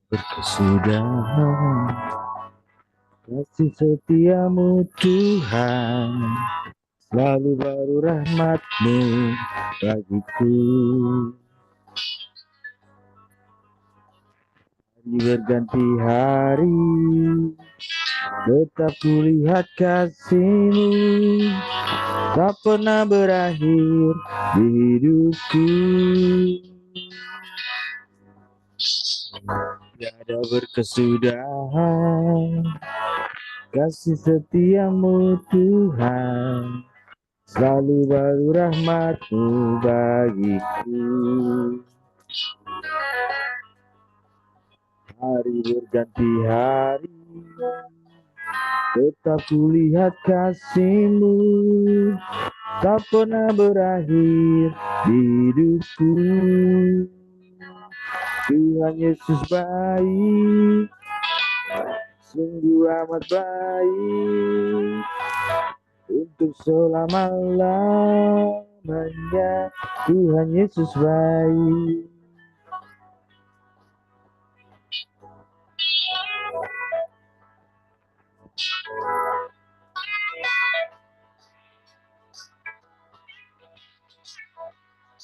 Berkesudahan kasih setiamu Tuhan, selalu baru rahmat-Mu bagiku. Hari berganti hari, tetap kulihat kasih-Mu, tak pernah berakhir di hidupku. Tiada berkesudahan kasih setiamu Tuhan, selalu baru rahmat-Mu bagiku. Hari berganti hari, tetap kulihat kasih-Mu, tak pernah berakhir di hidupku. Tuhan Yesus baik, sungguh amat baik, untuk selama-lamanya. Tuhan Yesus baik.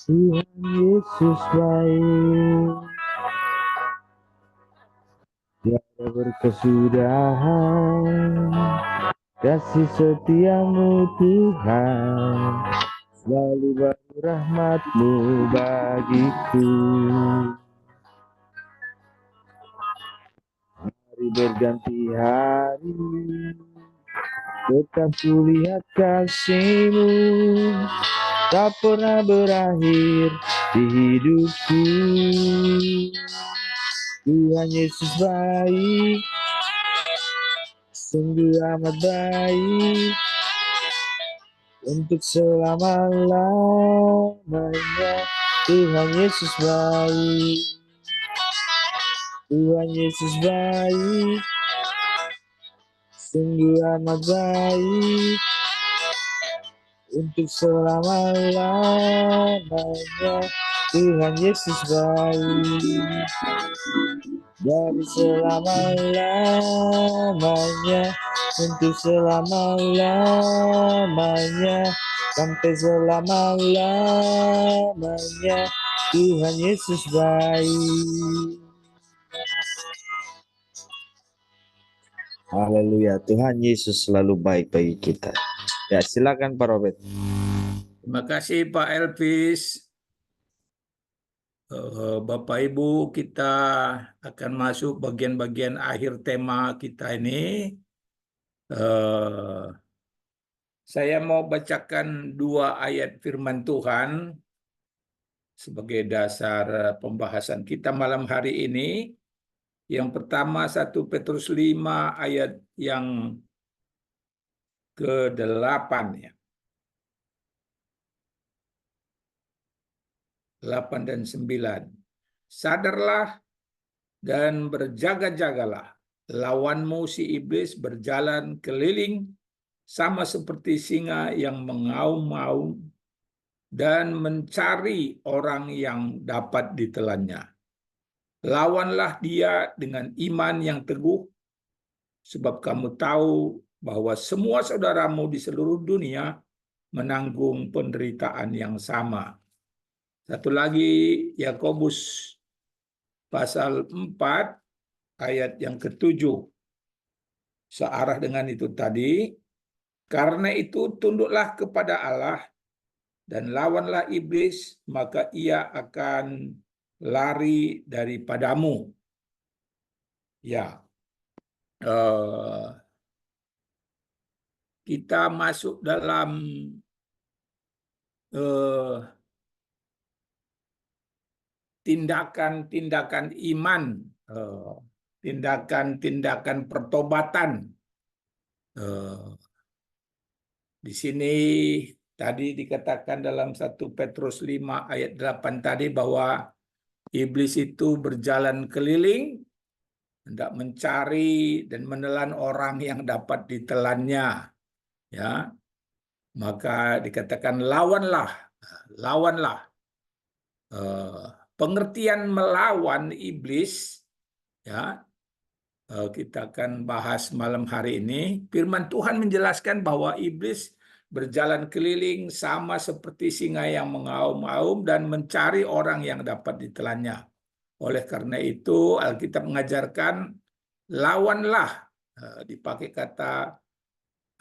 Tuhan Yesus baik, tiada berkesudahan kasih setiamu Tuhan, selalu baru rahmat-Mu bagiku. Hari berganti hari, tetap kulihat kasih-Mu, tak pernah berakhir di hidupku. Tuhan Yesus baik, sungguh amat baik, untuk selama-lamanya. Tuhan Yesus baik, Tuhan Yesus baik, sungguh amat baik, untuk selama-lamanya. Tuhan Yesus baik, dari selama-lamanya, untuk selama-lamanya, sampai selama-lamanya. Tuhan Yesus baik. Haleluya, Tuhan Yesus selalu baik bagi kita. Ya, silakan Pak Robert. Terima kasih Pak Elvis. Bapak Ibu, kita akan masuk bagian-bagian akhir tema kita ini. Saya mau bacakan 2 ayat firman Tuhan sebagai dasar pembahasan kita malam hari ini. Yang pertama 1 Petrus 5 ayat yang ke-8 ya. 8 dan 9. Sadarlah dan berjaga-jagalah. Lawanmu si iblis berjalan keliling sama seperti singa yang mengaum-ngaum dan mencari orang yang dapat ditelannya. Lawanlah dia dengan iman yang teguh, sebab kamu tahu bahwa semua saudaramu di seluruh dunia menanggung penderitaan yang sama. Satu lagi, Yakobus pasal 4 ayat yang ke-7. Searah dengan itu tadi. Karena itu tunduklah kepada Allah dan lawanlah iblis, maka ia akan lari daripadamu. Ya, kita masuk dalam tindakan-tindakan iman, tindakan-tindakan pertobatan. Di sini tadi dikatakan dalam 1 Petrus 5 ayat 8 tadi bahwa iblis itu berjalan keliling hendak mencari dan menelan orang yang dapat ditelannya. Ya. Maka dikatakan lawanlah. pengertian melawan iblis, ya, kita akan bahas malam hari ini. Firman Tuhan menjelaskan bahwa iblis berjalan keliling sama seperti singa yang mengaum-aum dan mencari orang yang dapat ditelannya. Oleh karena itu, Alkitab mengajarkan lawanlah, dipakai kata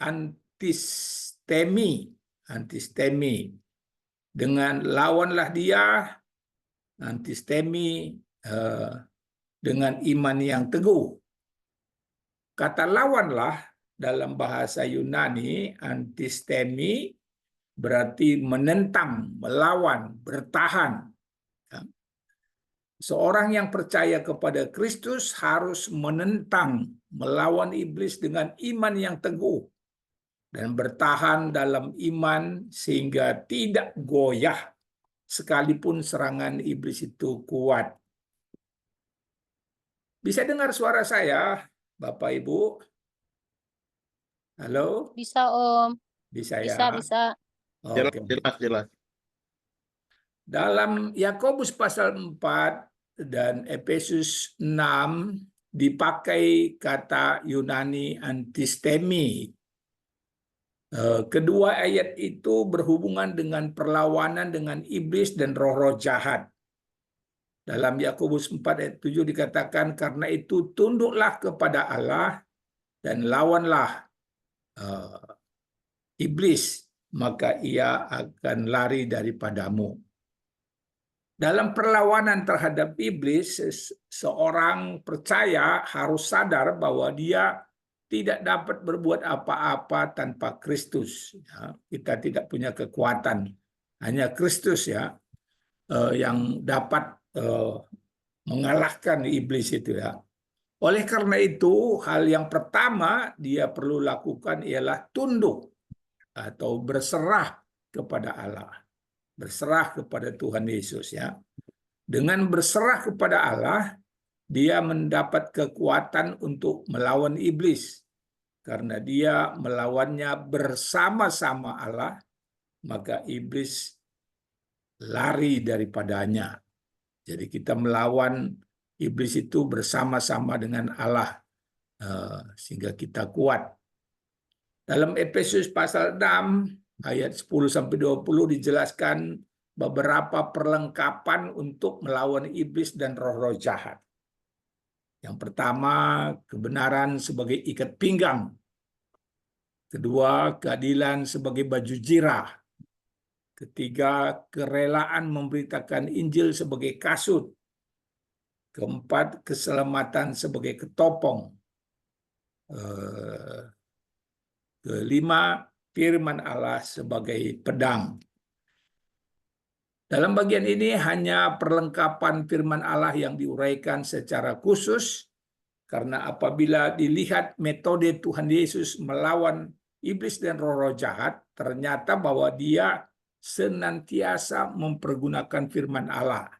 antistemi, antistemi. Dengan lawanlah dia, antistemi, dengan iman yang teguh. Kata lawanlah dalam bahasa Yunani, antistemi, berarti menentang, melawan, bertahan. Seorang yang percaya kepada Kristus harus menentang, melawan iblis dengan iman yang teguh dan bertahan dalam iman sehingga tidak goyah sekalipun serangan iblis itu kuat. Bisa dengar suara saya, Bapak Ibu? Halo? Bisa, Om. Bisa Bisa, ya? bisa. Oke. Jelas. Dalam Yakobus pasal 4 dan Efesus 6 dipakai kata Yunani antistemi. Kedua ayat itu berhubungan dengan perlawanan dengan iblis dan roh-roh jahat. Dalam Yakobus 4 ayat 7 dikatakan, karena itu tunduklah kepada Allah dan lawanlah iblis, maka ia akan lari daripadamu. Dalam perlawanan terhadap iblis, seorang percaya harus sadar bahwa dia tidak dapat berbuat apa-apa tanpa Kristus. Ya, kita tidak punya kekuatan, hanya Kristus ya yang dapat mengalahkan iblis itu ya. Oleh karena itu, hal yang pertama dia perlu lakukan ialah tunduk atau berserah kepada Allah, berserah kepada Tuhan Yesus ya. Dengan berserah kepada Allah, dia mendapat kekuatan untuk melawan iblis. Karena dia melawannya bersama-sama Allah, maka iblis lari daripadanya. Jadi kita melawan iblis itu bersama-sama dengan Allah, sehingga kita kuat. Dalam Efesus pasal 6, ayat 10-20 dijelaskan beberapa perlengkapan untuk melawan iblis dan roh-roh jahat. Yang pertama, kebenaran sebagai ikat pinggang. Kedua, keadilan sebagai baju jirah. Ketiga, kerelaan memberitakan Injil sebagai kasut. Keempat, keselamatan sebagai ketopong. Kelima, firman Allah sebagai pedang. Dalam bagian ini hanya perlengkapan firman Allah yang diuraikan secara khusus, karena apabila dilihat metode Tuhan Yesus melawan iblis dan roh-roh jahat, ternyata bahwa dia senantiasa mempergunakan firman Allah.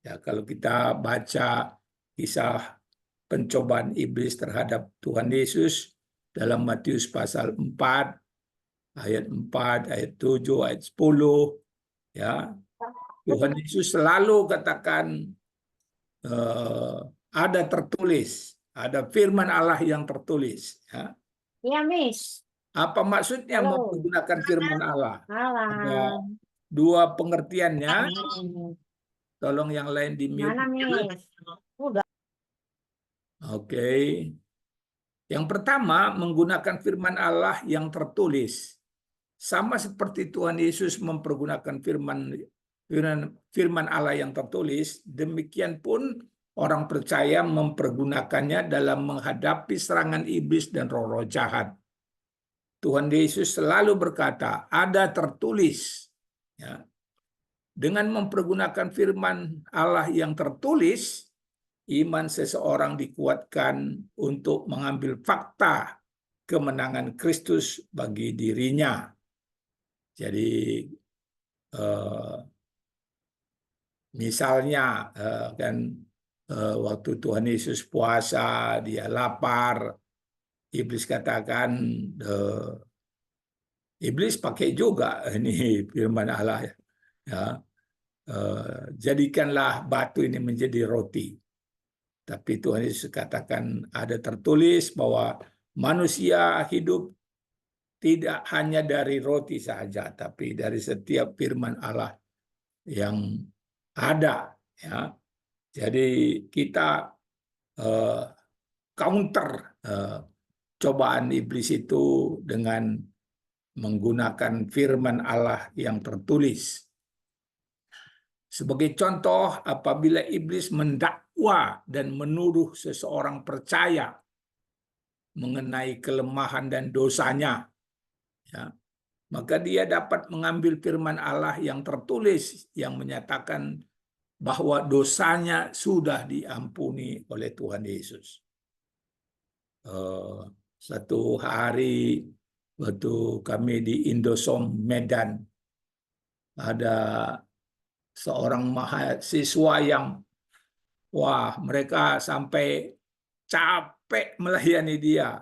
Ya, kalau kita baca kisah pencobaan iblis terhadap Tuhan Yesus dalam Matius pasal 4, ayat 4, ayat 7, ayat 10, ya, Tuhan Yesus selalu katakan ada tertulis, ada firman Allah yang tertulis. Ya. Iya, Miss. Apa maksudnya Halo. menggunakan firman Allah? Ada Malam. dua pengertiannya. Tolong yang lain di mute. Mana, Miss? Udah. Oke. Yang pertama, menggunakan firman Allah yang tertulis. Sama seperti Tuhan Yesus mempergunakan firman Allah yang tertulis, demikian pun orang percaya mempergunakannya dalam menghadapi serangan iblis dan roh-roh jahat. Tuhan Yesus selalu berkata, ada tertulis. Ya. Dengan mempergunakan firman Allah yang tertulis, iman seseorang dikuatkan untuk mengambil fakta kemenangan Kristus bagi dirinya. Jadi misalnya kan waktu Tuhan Yesus puasa, dia lapar, iblis katakan, iblis pakai juga ini firman Allah ya. jadikanlah batu ini menjadi roti. Tapi Tuhan Yesus katakan ada tertulis bahwa manusia hidup tidak hanya dari roti saja, tapi dari setiap firman Allah yang ada. Ya. Jadi kita counter cobaan iblis itu dengan menggunakan firman Allah yang tertulis. Sebagai contoh, apabila iblis mendakwa dan menuduh seseorang percaya mengenai kelemahan dan dosanya, ya, maka dia dapat mengambil firman Allah yang tertulis yang menyatakan bahwa dosanya sudah diampuni oleh Tuhan Yesus. Satu hari waktu kami di Indosom Medan, ada seorang mahasiswa yang mereka sampai capek melayani dia.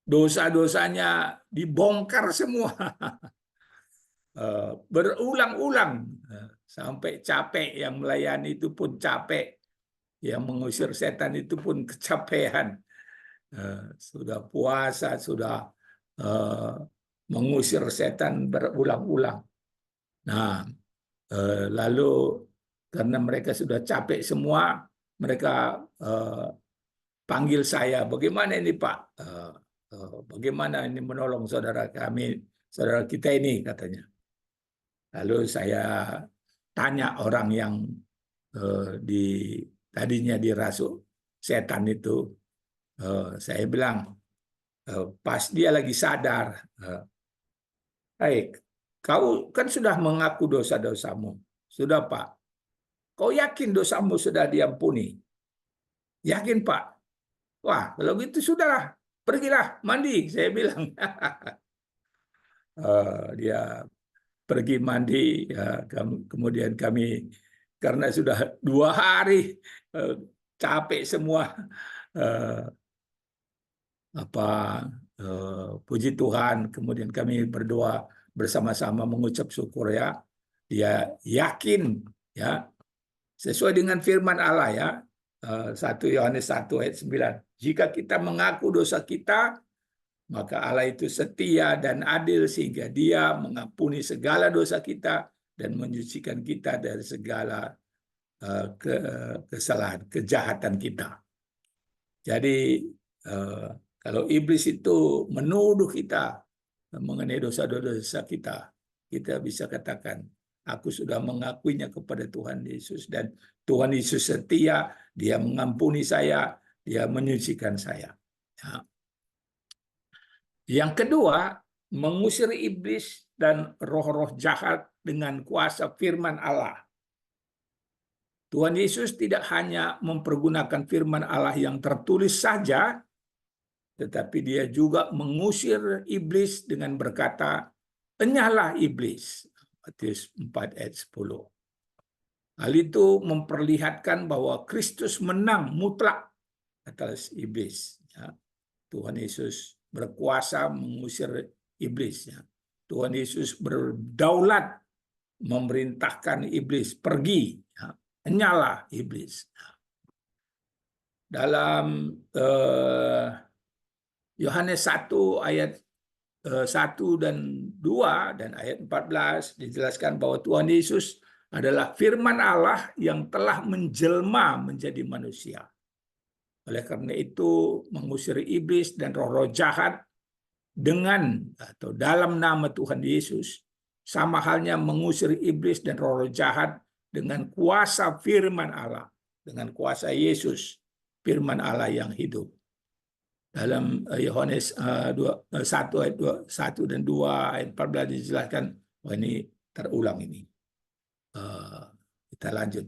Dosa-dosanya dibongkar semua. Berulang-ulang sampai capek, yang melayani itu pun capek, yang mengusir setan itu pun kecapean. Sudah puasa, sudah mengusir setan berulang-ulang. Nah, lalu karena mereka sudah capek semua, mereka panggil saya, bagaimana ini Pak? Bagaimana ini menolong saudara kami, saudara kita ini, katanya. Lalu saya tanya orang yang tadinya dirasuk setan itu, saya bilang, pas dia lagi sadar, baik, kau kan sudah mengaku dosa-dosamu, sudah Pak. Kau yakin dosamu sudah diampuni? Yakin Pak? Wah, kalau gitu sudahlah, pergilah mandi, saya bilang. Dia pergi mandi, ya, kemudian kami karena sudah 2 hari capek semua, puji Tuhan, kemudian kami berdoa bersama-sama mengucap syukur, ya. Dia yakin, ya, sesuai dengan firman Allah, ya, 1 Yohanes 1 ayat 9. Jika kita mengaku dosa kita, maka Allah itu setia dan adil sehingga Dia mengampuni segala dosa kita dan menyucikan kita dari segala kesalahan, kejahatan kita. Jadi kalau iblis itu menuduh kita mengenai dosa-dosa kita, kita bisa katakan, aku sudah mengakuinya kepada Tuhan Yesus, dan Tuhan Yesus setia, Dia mengampuni saya, Dia menyucikan saya. Ya. Yang kedua, mengusir iblis dan roh-roh jahat dengan kuasa firman Allah. Tuhan Yesus tidak hanya mempergunakan firman Allah yang tertulis saja, tetapi Dia juga mengusir iblis dengan berkata, "Enyahlah iblis." Matius 4 ayat 10. Hal itu memperlihatkan bahwa Kristus menang mutlak atas iblis. Tuhan Yesus berkuasa mengusir iblis. Tuhan Yesus berdaulat memerintahkan iblis pergi. Enyahlah iblis. Dalam Yohanes 1 ayat 1 dan 2 dan ayat 14 dijelaskan bahwa Tuhan Yesus adalah firman Allah yang telah menjelma menjadi manusia. Oleh karena itu mengusir iblis dan roh-roh jahat dengan atau dalam nama Tuhan Yesus sama halnya mengusir iblis dan roh-roh jahat dengan kuasa firman Allah, dengan kuasa Yesus, firman Allah yang hidup. Dalam Yohanes 1 ayat 1 dan 2 ayat 14 dijelaskan, ini terulang ini. Kita lanjut.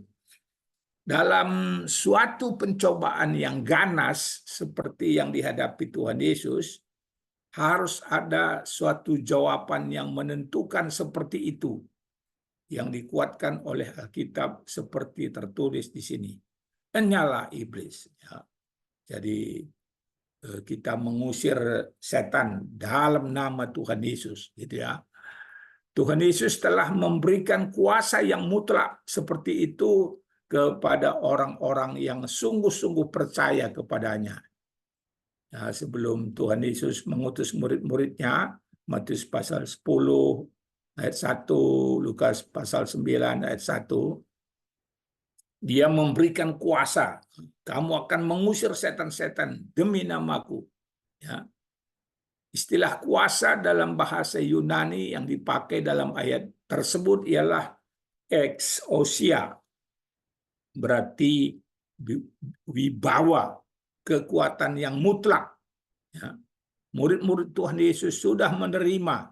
Dalam suatu pencobaan yang ganas seperti yang dihadapi Tuhan Yesus, harus ada suatu jawaban yang menentukan seperti itu, yang dikuatkan oleh Alkitab seperti tertulis di sini. Enyahlah iblis. Ya. Jadi kita mengusir setan dalam nama Tuhan Yesus, gitu ya. Tuhan Yesus telah memberikan kuasa yang mutlak seperti itu kepada orang-orang yang sungguh-sungguh percaya kepadanya. Nah, sebelum Tuhan Yesus mengutus murid-muridnya, Matius pasal 10 ayat 1, Lukas pasal 9 ayat 1, dia memberikan kuasa. Kamu akan mengusir setan-setan demi namaku. Ya. Istilah kuasa dalam bahasa Yunani yang dipakai dalam ayat tersebut ialah exousia. Berarti wibawa, kekuatan yang mutlak. Ya. Murid-murid Tuhan Yesus sudah menerima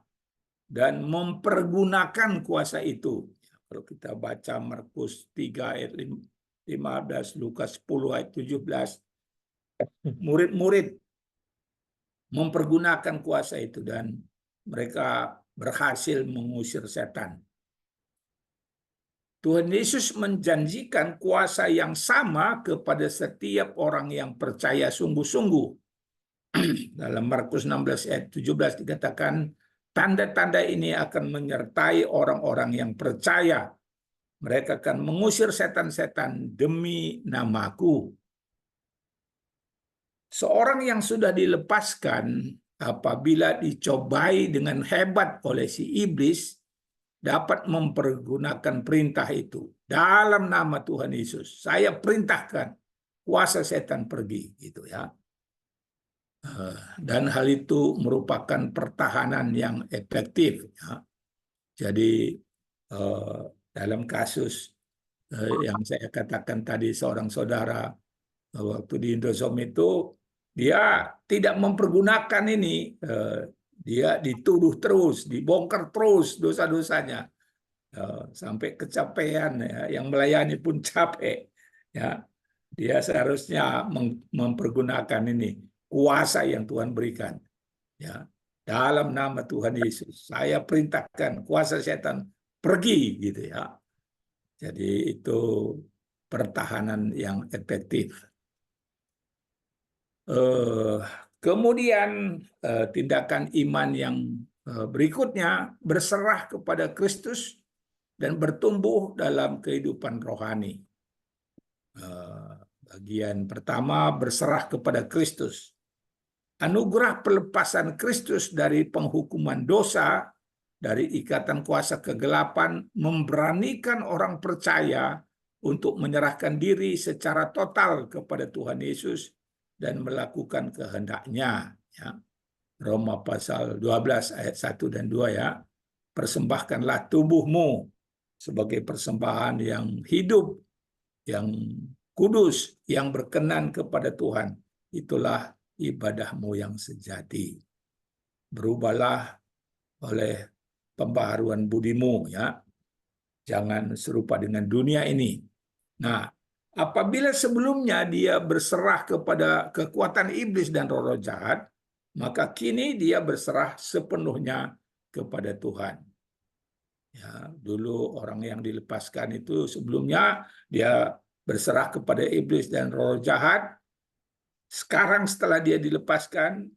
dan mempergunakan kuasa itu. Kalau kita baca Markus 3 ayat 15, Lukas 10 ayat 17, murid-murid mempergunakan kuasa itu dan mereka berhasil mengusir setan. Tuhan Yesus menjanjikan kuasa yang sama kepada setiap orang yang percaya sungguh-sungguh. Dalam Markus 16 ayat 17 dikatakan, tanda-tanda ini akan menyertai orang-orang yang percaya. Mereka akan mengusir setan-setan demi namaku. Seorang yang sudah dilepaskan apabila dicobai dengan hebat oleh si iblis dapat mempergunakan perintah itu. Dalam nama Tuhan Yesus, saya perintahkan kuasa setan pergi, gitu ya. Dan hal itu merupakan pertahanan yang efektif. Ya. Jadi dalam kasus yang saya katakan tadi, seorang saudara waktu di Indosome itu, dia tidak mempergunakan ini, dia dituduh terus, dibongkar terus dosa-dosanya, sampai kecapean, ya. Yang melayani pun capek, ya. Dia seharusnya mempergunakan ini kuasa yang Tuhan berikan, ya. Dalam nama Tuhan Yesus, saya perintahkan kuasa setan pergi, gitu ya. Jadi itu pertahanan yang efektif. Kemudian tindakan iman yang berikutnya berserah kepada Kristus dan bertumbuh dalam kehidupan rohani. Bagian pertama, berserah kepada Kristus. Anugerah pelepasan Kristus dari penghukuman dosa, dari ikatan kuasa kegelapan, memberanikan orang percaya untuk menyerahkan diri secara total kepada Tuhan Yesus dan melakukan kehendaknya. Ya. Roma pasal 12 ayat 1 dan 2, ya. Persembahkanlah tubuhmu sebagai persembahan yang hidup, yang kudus, yang berkenan kepada Tuhan. Itulah ibadahmu yang sejati. Berubahlah oleh pembaharuan budimu, ya. Jangan serupa dengan dunia ini. Nah, apabila sebelumnya dia berserah kepada kekuatan iblis dan roh-roh jahat, maka kini dia berserah sepenuhnya kepada Tuhan. Ya, dulu orang yang dilepaskan itu sebelumnya dia berserah kepada iblis dan roh jahat. Sekarang setelah dia dilepaskan,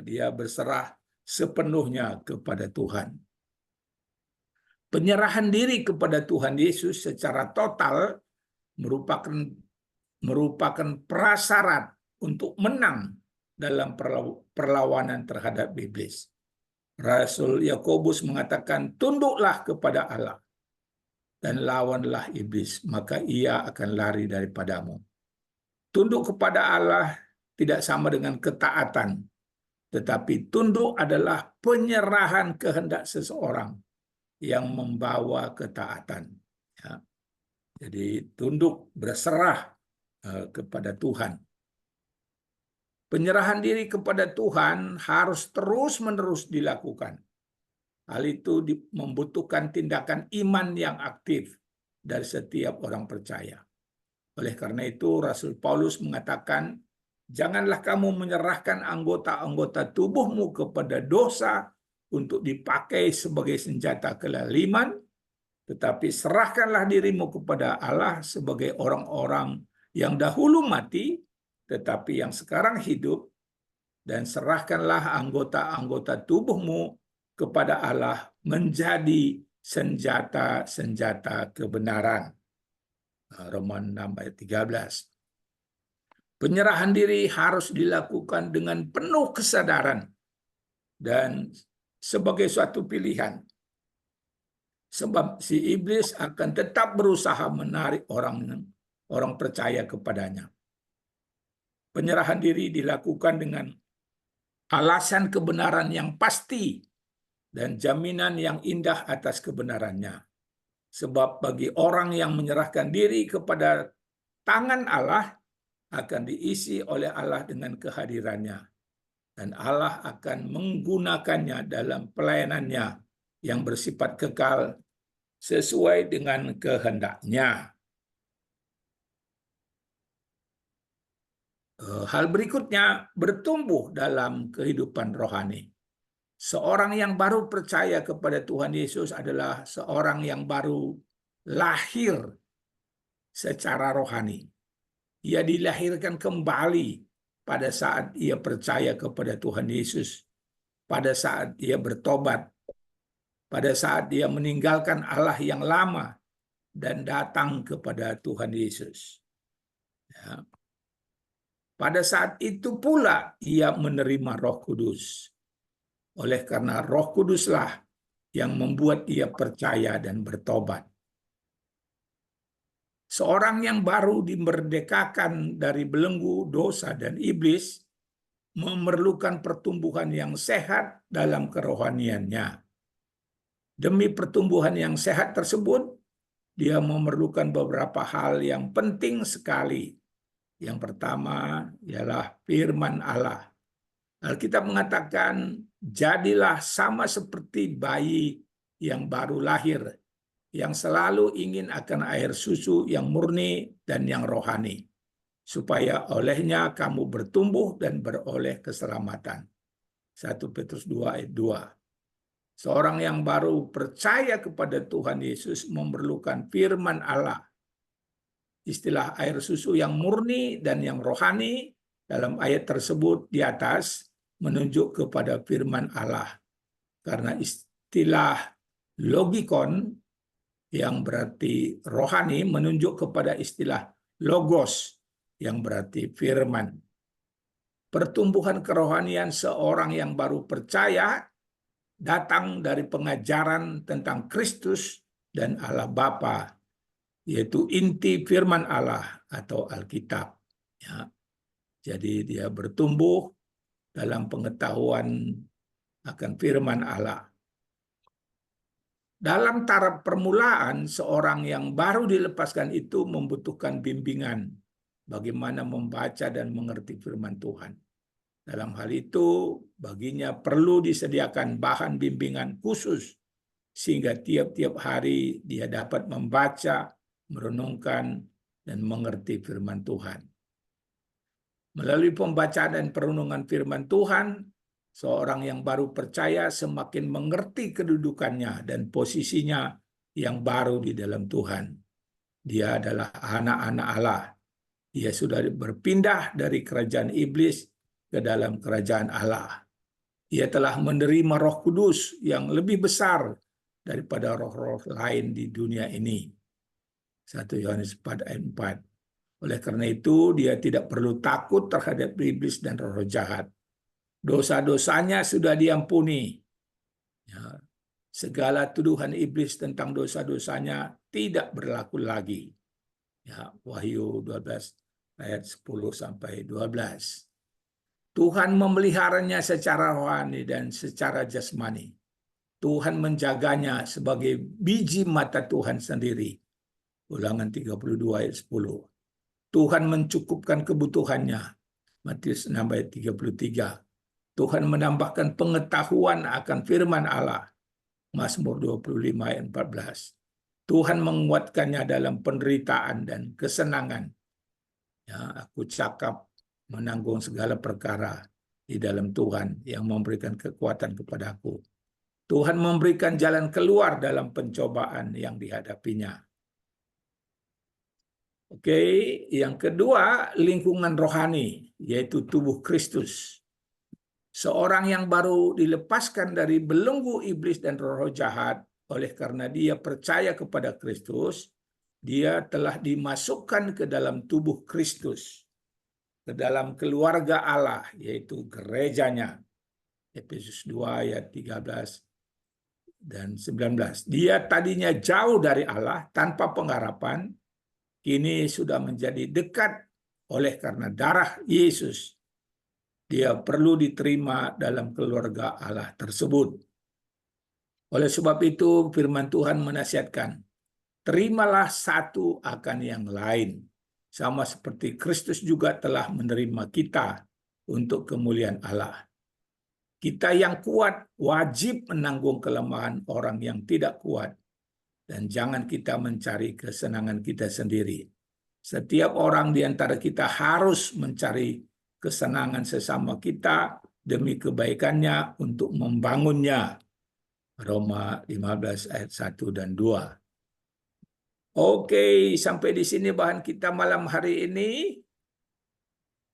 dia berserah sepenuhnya kepada Tuhan. Penyerahan diri kepada Tuhan Yesus secara total merupakan prasyarat untuk menang dalam perlawanan terhadap iblis. Rasul Yakobus mengatakan, tunduklah kepada Allah dan lawanlah iblis, maka ia akan lari daripadamu. Tunduk kepada Allah tidak sama dengan ketaatan, tetapi tunduk adalah penyerahan kehendak seseorang yang membawa ketaatan. Ya. Jadi tunduk, berserah kepada Tuhan. Penyerahan diri kepada Tuhan harus terus-menerus dilakukan. Hal itu membutuhkan tindakan iman yang aktif dari setiap orang percaya. Oleh karena itu, Rasul Paulus mengatakan, janganlah kamu menyerahkan anggota-anggota tubuhmu kepada dosa untuk dipakai sebagai senjata kelaliman, tetapi serahkanlah dirimu kepada Allah sebagai orang-orang yang dahulu mati, tetapi yang sekarang hidup, dan serahkanlah anggota-anggota tubuhmu kepada Allah menjadi senjata-senjata kebenaran. Roma 6 ayat 13. Penyerahan diri harus dilakukan dengan penuh kesadaran dan sebagai suatu pilihan. Sebab si iblis akan tetap berusaha menarik orang percaya kepadanya. Penyerahan diri dilakukan dengan alasan kebenaran yang pasti dan jaminan yang indah atas kebenarannya. Sebab bagi orang yang menyerahkan diri kepada tangan Allah akan diisi oleh Allah dengan kehadirannya. Dan Allah akan menggunakannya dalam pelayanannya yang bersifat kekal sesuai dengan kehendaknya. Hal berikutnya, bertumbuh dalam kehidupan rohani. Seorang yang baru percaya kepada Tuhan Yesus adalah seorang yang baru lahir secara rohani. Ia dilahirkan kembali pada saat ia percaya kepada Tuhan Yesus, pada saat ia bertobat, pada saat dia meninggalkan Allah yang lama dan datang kepada Tuhan Yesus. Ya. Pada saat itu pula ia menerima Roh Kudus. Oleh karena Roh Kuduslah yang membuat ia percaya dan bertobat. Seorang yang baru dimerdekakan dari belenggu dosa dan iblis memerlukan pertumbuhan yang sehat dalam kerohaniannya. Demi pertumbuhan yang sehat tersebut, dia memerlukan beberapa hal yang penting sekali. Yang pertama ialah firman Allah. Alkitab mengatakan, jadilah sama seperti bayi yang baru lahir, yang selalu ingin akan air susu yang murni dan yang rohani, supaya olehnya kamu bertumbuh dan beroleh keselamatan. 1 Petrus 2 ayat 2. Seorang yang baru percaya kepada Tuhan Yesus memerlukan firman Allah. Istilah air susu yang murni dan yang rohani dalam ayat tersebut di atas menunjuk kepada firman Allah. Karena istilah logikon yang berarti rohani menunjuk kepada istilah logos yang berarti firman. Pertumbuhan kerohanian seorang yang baru percaya datang dari pengajaran tentang Kristus dan Allah Bapa, yaitu inti firman Allah atau Alkitab. Ya. Jadi dia bertumbuh dalam pengetahuan akan firman Allah. Dalam taraf permulaan, seorang yang baru dilepaskan itu membutuhkan bimbingan bagaimana membaca dan mengerti firman Tuhan. Dalam hal itu, baginya perlu disediakan bahan bimbingan khusus sehingga tiap-tiap hari dia dapat membaca, merenungkan, dan mengerti firman Tuhan. Melalui pembacaan dan perenungan firman Tuhan, seorang yang baru percaya semakin mengerti kedudukannya dan posisinya yang baru di dalam Tuhan. Dia adalah anak-anak Allah. Dia sudah berpindah dari kerajaan iblis ke dalam kerajaan Allah. Ia telah menerima Roh Kudus yang lebih besar daripada roh-roh lain di dunia ini. 1 Yohanes 4 ayat 4. Oleh karena itu, dia tidak perlu takut terhadap iblis dan roh-roh jahat. Dosa-dosanya sudah diampuni. Ya, segala tuduhan iblis tentang dosa-dosanya tidak berlaku lagi. Ya, Wahyu 12 ayat 10 sampai 12. Tuhan memeliharanya secara rohani dan secara jasmani. Tuhan menjaganya sebagai biji mata Tuhan sendiri. Ulangan 32 ayat 10. Tuhan mencukupkan kebutuhannya. Matius 6 ayat 33. Tuhan menambahkan pengetahuan akan firman Allah. Mazmur 25 ayat 14. Tuhan menguatkannya dalam penderitaan dan kesenangan. Ya, aku cakap menanggung segala perkara di dalam Tuhan yang memberikan kekuatan kepadaku. Tuhan memberikan jalan keluar dalam pencobaan yang dihadapinya. Oke, yang kedua, lingkungan rohani, yaitu tubuh Kristus. Seorang yang baru dilepaskan dari belenggu iblis dan roh jahat, oleh karena dia percaya kepada Kristus, dia telah dimasukkan ke dalam tubuh Kristus, ke dalam keluarga Allah, yaitu gerejanya. Efesus 2 ayat 13 dan 19. Dia tadinya jauh dari Allah tanpa pengharapan, kini sudah menjadi dekat oleh karena darah Yesus. Dia perlu diterima dalam keluarga Allah tersebut. Oleh sebab itu firman Tuhan menasihatkan, terimalah satu akan yang lain, sama seperti Kristus juga telah menerima kita untuk kemuliaan Allah. Kita yang kuat wajib menanggung kelemahan orang yang tidak kuat, dan jangan kita mencari kesenangan kita sendiri. Setiap orang di antara kita harus mencari kesenangan sesama kita demi kebaikannya untuk membangunnya. Roma 15 ayat 1 dan 2. Oke, sampai di sini bahan kita malam hari ini.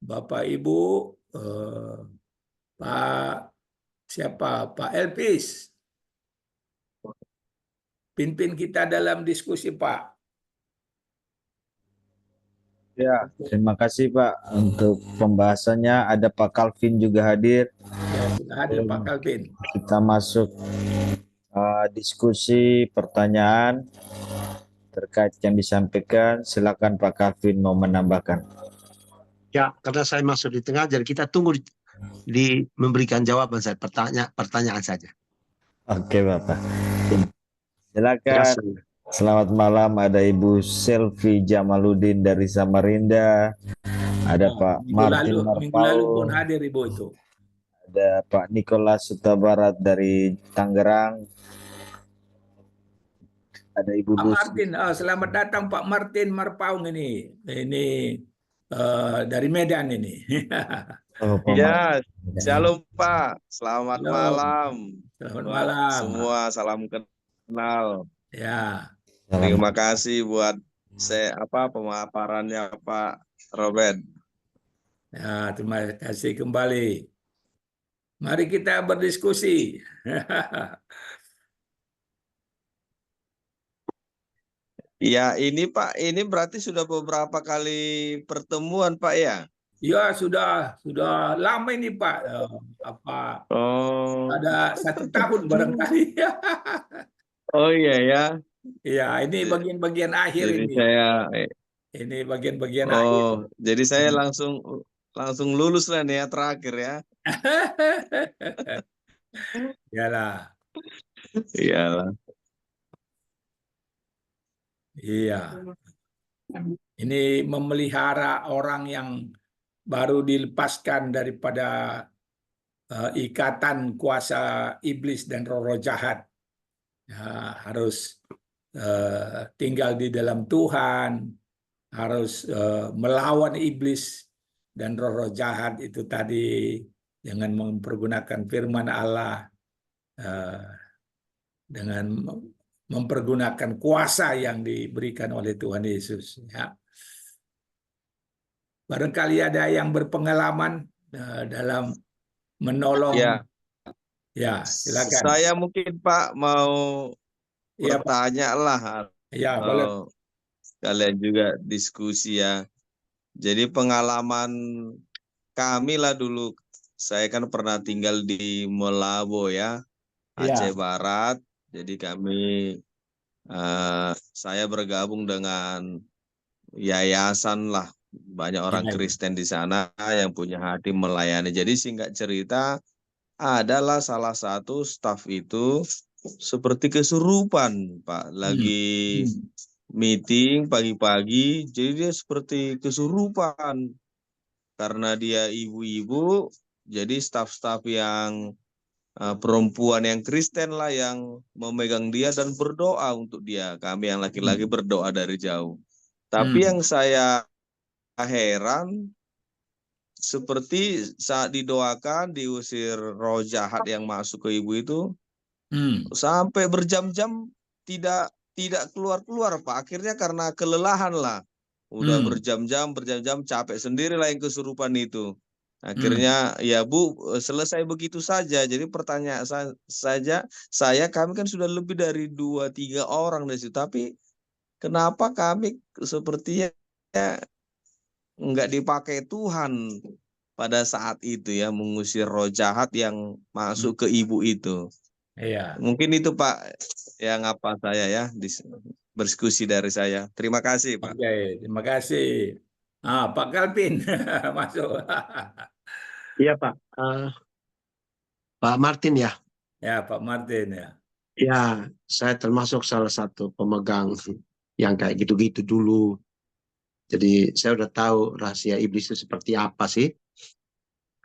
Bapak Ibu, Pak Elpis, pimpin kita dalam diskusi, Pak. Ya, terima kasih Pak untuk pembahasannya. Ada Pak Calvin juga hadir. Ya, sudah hadir Pak Calvin. Kita masuk diskusi pertanyaan terkait yang disampaikan. Silakan Pak Calvin mau menambahkan. Ya, karena saya masuk di tengah, jadi kita tunggu di memberikan jawaban saya, pertanyaan saja. Oke Bapak. Silakan. Terima. Selamat malam, ada Ibu Selvi Jamaludin dari Samarinda, ada Pak Martin Minggu lalu pun Marpaung, hadir Ibu itu. ada Pak Nikolas Sutabarat dari Tangerang, ada Ibu Pak Lucy. Martin, selamat datang Pak Martin Marpaung ini dari Medan ini. Oh, Pak Ya, Martin. shalom Pak. Selamat Shalom. malam. Selamat Buat malam. semua, salam kenal. Ya, Terima kasih buat pemaparannya Pak Robert. ya, terima kasih kembali. Mari kita berdiskusi. Ya, ini Pak, ini berarti sudah beberapa kali pertemuan Pak ya? Ya, sudah lama ini Pak. Oh. Ada 1 tahun barangkali. Oh iya ya. Ya, ini bagian-bagian akhir Jadi ini. Ini bagian-bagian akhir. Oh, jadi saya langsung lulus lah nih ya terakhir ya. Iyalah. Iyalah. Iya. Ini memelihara orang yang baru dilepaskan daripada ikatan kuasa iblis dan roh-roh jahat. Ya, harus tinggal di dalam Tuhan, harus melawan iblis dan roh-roh jahat itu tadi dengan mempergunakan firman Allah, dengan mempergunakan kuasa yang diberikan oleh Tuhan Yesus. Ya. Barangkali ada yang berpengalaman dalam menolong. Ya, silakan. Saya mungkin Pak mau bertanya lah. Ya, boleh. Kalian juga diskusi ya. Jadi pengalaman kami lah dulu. Saya kan pernah tinggal di Melabo ya, Aceh Barat. Jadi saya bergabung dengan yayasan lah. Banyak orang Kristen di sana yang punya hati melayani. Jadi singkat cerita, adalah salah satu staf itu seperti kesurupan, Pak. Lagi meeting pagi-pagi, jadi dia seperti kesurupan. Karena dia ibu-ibu, jadi staf-staf yang perempuan yang Kristen lah yang memegang dia dan berdoa untuk dia. Kami yang laki-laki berdoa dari jauh. Tapi yang saya heran, seperti saat didoakan diusir roh jahat yang masuk ke ibu itu, sampai berjam-jam tidak keluar-keluar Pak. Akhirnya karena kelelahan lah, udah berjam-jam capek sendiri lah yang kesurupan itu. Akhirnya ya Bu, selesai begitu saja. Jadi pertanyaan saja kami kan sudah lebih dari 2-3 orang di situ. Tapi kenapa kami sepertinya nggak dipakai Tuhan pada saat itu ya, mengusir roh jahat yang masuk ke ibu itu. Iya. Mungkin itu Pak yang apa saya ya berdiskusi dari saya. Terima kasih Pak. Oke, terima kasih. Pak Kalpin masuk. Iya Pak. Pak Martin ya. Ya, Pak Martin ya. Ya, saya termasuk salah satu pemegang yang kayak gitu-gitu dulu. Jadi saya udah tahu rahasia iblis itu seperti apa sih.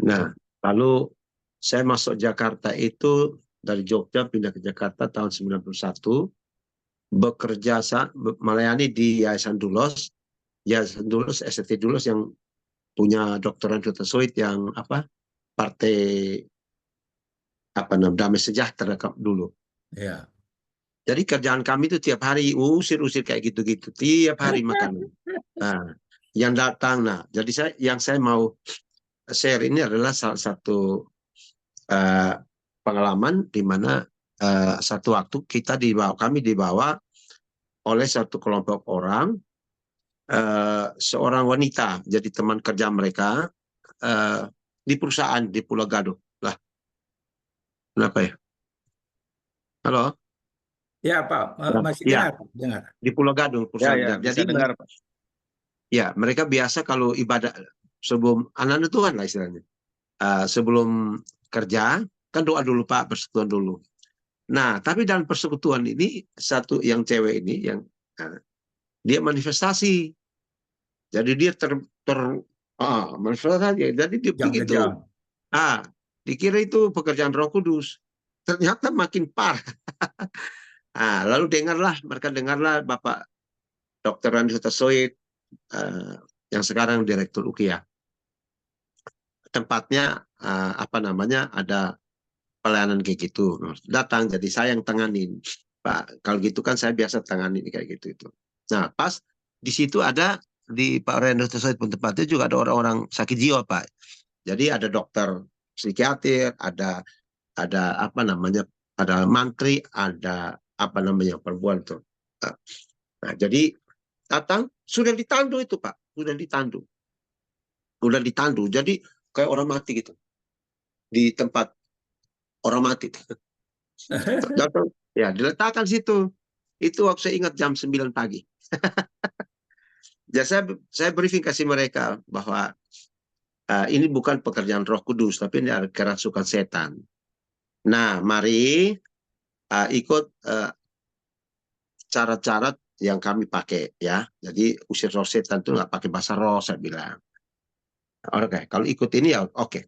Nah, lalu saya masuk Jakarta itu dari Jogja pindah ke Jakarta tahun 91, bekerja melayani di Yayasan Dulos, ST Dulos yang punya Dr. Andrew Tesoid yang partai Damai Sejahtera dulu. Ya. Jadi kerjaan kami itu tiap hari usir-usir kayak gitu-gitu, tiap hari makan. Nah, yang datang, jadi yang saya mau share ini adalah salah satu pengalaman di mana satu waktu kami dibawa oleh satu kelompok orang, seorang wanita, jadi teman kerja mereka di perusahaan di Pulau Gadung. Lah, kenapa ya? Halo? Ya, Pak, masih Ya, dengar. di Pulau Gadung Ya, perusahaan. ya, bisa Jadi dengar Pak. ya, mereka biasa kalau ibadah sebelum anak-anak Tuhan lah istilahnya. Sebelum kerja, kan doa dulu Pak, persekutuan dulu. Nah, tapi dalam persekutuan ini, satu yang cewek ini, yang dia manifestasi. Jadi dia manifestasi. Jadi dia begitu. Kejam-kejam. Dikira itu pekerjaan Roh Kudus. Ternyata makin parah. Lalu mereka dengarlah Bapak Dr. Randy Tesoid, yang sekarang Direktur UKIA. Tempatnya ada pelayanan kayak gitu. Datang, jadi saya yang tanganin. Pak, kalau gitu kan saya biasa tanganin kayak gitu itu. Nah, pas di situ ada di Pak Randy Tesoid pun tempatnya juga ada orang-orang sakit jiwa Pak. Jadi ada dokter psikiater, ada ada mantri, ada perempuan tuh. Nah, jadi datang sudah ditandu itu Pak, sudah ditandu. Jadi kayak orang mati gitu di tempat orang mati. Datang, ya diletakkan situ. Itu waktu saya ingat jam 9 pagi. Jadi saya briefing kasih mereka bahwa ini bukan pekerjaan Roh Kudus, tapi ini adalah kerasukan setan. Nah, mari ikut cara-cara yang kami pakai ya. Jadi usir roh setan itu nggak pakai bahasa roh, saya bilang. Oke, kalau ikut ini ya oke.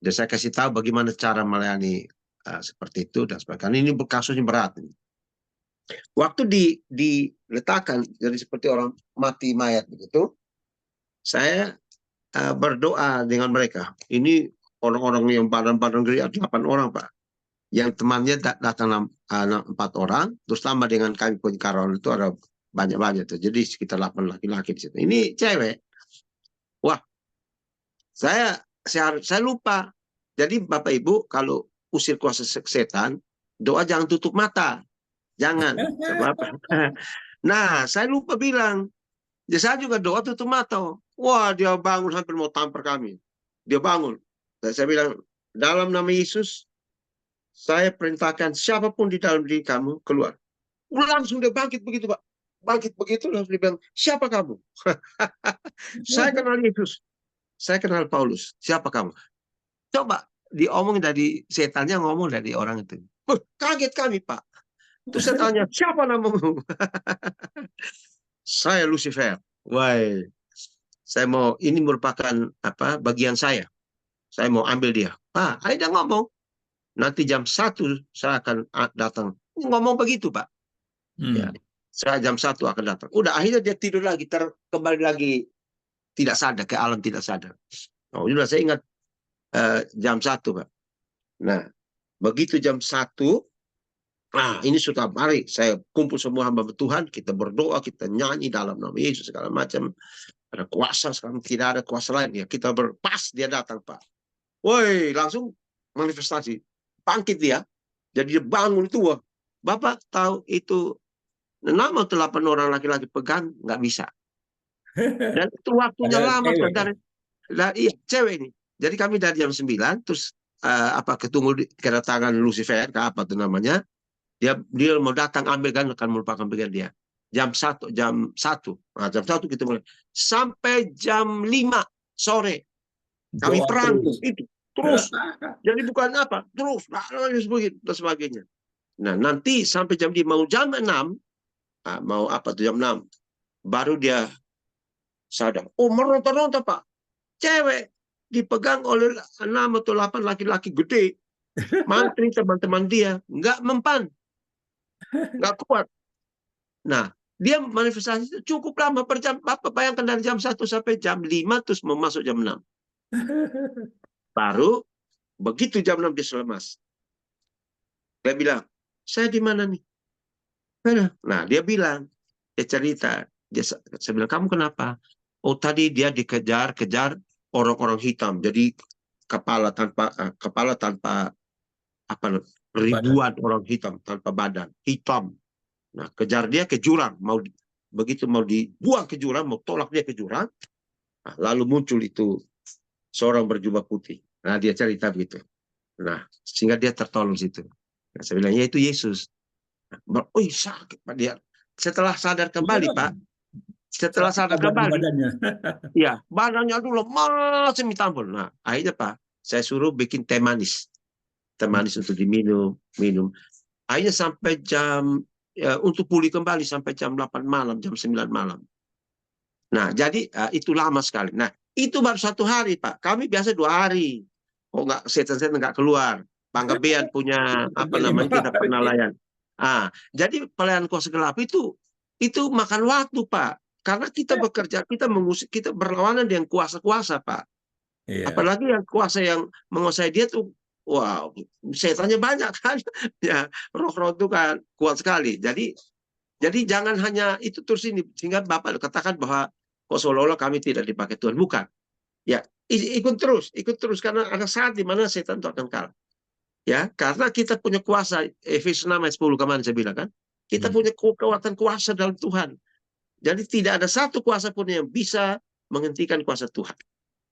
Dan saya kasih tahu bagaimana cara melayani seperti itu dan sebagainya. Ini kasusnya berat. Waktu diletakkan jadi seperti orang mati mayat begitu, saya berdoa dengan mereka. Ini orang-orang yang badan-badan gede 8 orang Pak. Yang temannya datang 4 orang, terus tambah dengan kami punya karyawan itu ada banyak-banyak tuh. Jadi sekitar 8 laki-laki di situ. Ini cewek. Wah, saya lupa. Jadi Bapak Ibu kalau usir kuasa setan, doa jangan tutup mata. Jangan. Nah, saya lupa bilang. Ya, saya juga doa tutup mata. Wah, dia bangun hampir mau tampar kami. Dia bangun. Dan saya bilang, dalam nama Yesus, saya perintahkan siapapun di dalam diri kamu keluar. Langsung dia bangkit begitu Pak. Bangkit begitu langsung dia bilang, siapa kamu? Saya kenal Yesus. Saya kenal Paulus. Siapa kamu? Coba diomong dari setannya, ngomong dari orang itu. Kaget kami Pak. Terus saya tanya, siapa namamu? Saya Lucifer. Wah, saya mau, ini merupakan bagian saya. Saya mau ambil dia. Aida ngomong. Nanti jam 1 saya akan datang. Ngomong begitu Pak. Ya, saya jam 1 akan datang. Udah akhirnya dia tidur lagi, kembali lagi tidak sadar, ke alam tidak sadar. Udah saya ingat jam 1 Pak. Nah, begitu jam 1, ini sudah mari saya kumpul semua hamba Tuhan, kita berdoa, kita nyanyi dalam nama Yesus segala macam. Ada kuasa sekarang, tidak ada kuasa lain. Ya kita berpas dia datang Pak. Woi, langsung manifestasi. Bangkit dia. Jadi dia bangun itu. Wah. Bapak tahu itu 6 atau 8 orang laki-laki pegang, nggak bisa. Dan itu waktunya Padahal lama. cewek. Iya, cewek ini. Jadi kami dari jam 9, terus ketunggu kedatangan Lucifer, apa itu namanya. Dia mau datang ambil kan, akan melupakan bagian dia. Jam 1. Nah, jam 1 kita mulai. Sampai jam 5 sore. Kami Doa perang terus. itu. Terus. Jadi bukan apa. Terus. Dan sebagainya. Nah, nanti sampai jam 5, mau jam 6. Mau apa tuh jam 6. Baru dia sadar. Oh, meronta-ronta Pak. Cewek. Dipegang oleh 6 atau 8 laki-laki gede. Mantri teman-teman dia. Nggak mempan. Nggak kuat. Nah, dia manifestasi itu cukup lama per jam. Bapak bayangkan dari jam 1 sampai jam 5 terus mau masuk jam 6. Baru begitu jam 6 dia selemas. Dia bilang, saya di mana nih? Nah, dia bilang, dia cerita. Saya bilang, kamu kenapa? Oh, tadi dia dikejar-kejar orang-orang hitam. Jadi kepala tanpa apa ribuan orang hitam tanpa badan, hitam. Nah, kejar dia ke jurang, begitu mau dibuang ke jurang, mau tolak dia ke jurang, lalu muncul itu seorang berjubah putih. Nah, dia cerita begitu. Nah, sehingga dia tertolong situ. Nah, saya bilang, ya itu Yesus. Nah, sakit Pak dia. Setelah sadar kembali, Pak. Setelah sadar kembali, ya badannya dulu lemas semitampul. Nah, akhirnya Pak, saya suruh bikin teh manis untuk diminum. Akhirnya sampai untuk pulih kembali sampai jam 8 malam, jam 9 malam. Nah, jadi itu lama sekali. Nah, itu baru 1 hari, Pak. Kami biasa 2 hari. Oh, nggak, setan-setan nggak keluar. Panggabean punya, apa namanya, kita pernah layan. Jadi pelayanan kuasa gelap itu makan waktu, Pak. Karena kita bekerja, kita berlawanan dengan kuasa-kuasa, Pak. Iya. Apalagi yang kuasa yang menguasai dia tuh, wow, setannya banyak kan. Ya, roh-roh itu kan kuat sekali. Jadi jangan hanya itu terus ini, sehingga Bapak katakan bahwa kok seolah-olah kami tidak dipakai Tuhan. Bukan. Ya, ikut terus karena ada saat di mana setan itu akan kalah. Ya, karena kita punya kuasa. Efesus 6 ayat 10 kemarin saya bilang kan. Kita punya kekuatan kuasa dalam Tuhan. Jadi tidak ada satu kuasa pun yang bisa menghentikan kuasa Tuhan.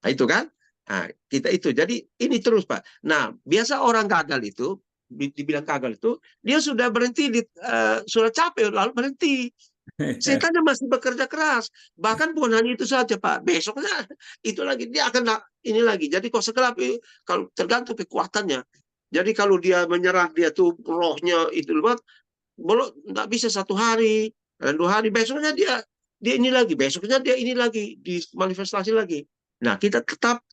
Nah, itu kan? Nah, kita itu. Jadi ini terus, Pak. Nah, biasa orang gagal itu, dibilang gagal itu, dia sudah berhenti, sudah capek, lalu berhenti. Setannya masih bekerja keras. Bahkan bukan hanya itu saja, Pak. Besoknya itu lagi, dia akan ini lagi. Jadi kuasa gelap kalau tergantung kekuatannya. Jadi kalau dia menyerah, dia tuh rohnya itu belum nggak bisa 1 hari dan 2 hari, besoknya dia ini lagi, besoknya dia ini lagi, dimanifestasi lagi. Nah, kita tetap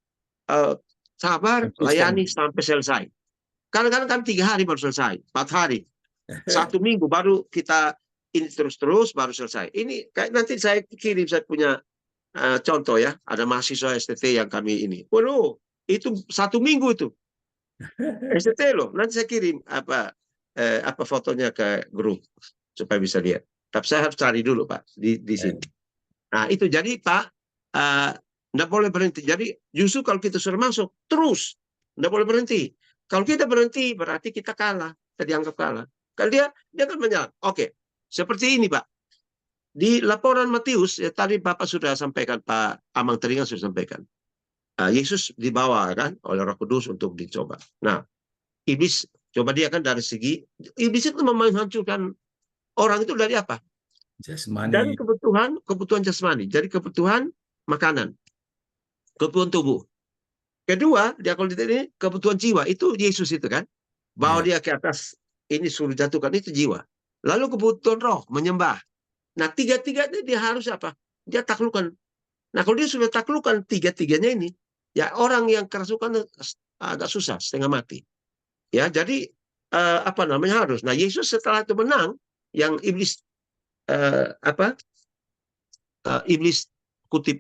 sabar, layani sampai selesai. Kadang-kadang kan 3 hari baru selesai, 4 hari, 1 minggu baru kita ini terus baru selesai. Ini kayak nanti saya kirim, saya punya contoh ya, ada mahasiswa STT yang kami ini. Waduh, itu 1 minggu itu. STT loh, nanti saya kirim apa fotonya ke grup supaya bisa lihat. Tapi saya harus cari dulu Pak di sini. Nah itu jadi Pak, nggak boleh berhenti. Jadi justru kalau kita sudah masuk terus, nggak boleh berhenti. Kalau kita berhenti berarti kita kalah, kita dianggap kalah. Kalau dia akan menyerang. Oke, seperti ini Pak. Di laporan Matius ya, tadi Bapak sudah sampaikan, Pak Amang Teringat sudah sampaikan. Yesus dibawa kan oleh Roh Kudus untuk dicoba. Nah, iblis coba dia kan dari segi iblis itu menghancurkan orang itu dari apa? Jasmani. Dari kebutuhan jasmani. Jadi kebutuhan makanan, kebutuhan tubuh. Kedua, dia kalau ini kebutuhan jiwa. Itu Yesus itu kan, bawa dia ke atas, ini suruh jatuhkan, itu jiwa. Lalu kebutuhan roh, menyembah. Nah, tiga-tiganya dia harus apa? Dia taklukkan. Nah, kalau dia sudah taklukkan tiga-tiganya ini, ya orang yang kerasukan agak susah, setengah mati. Ya, jadi apa namanya harus. Nah, Yesus setelah itu menang, yang iblis iblis kutip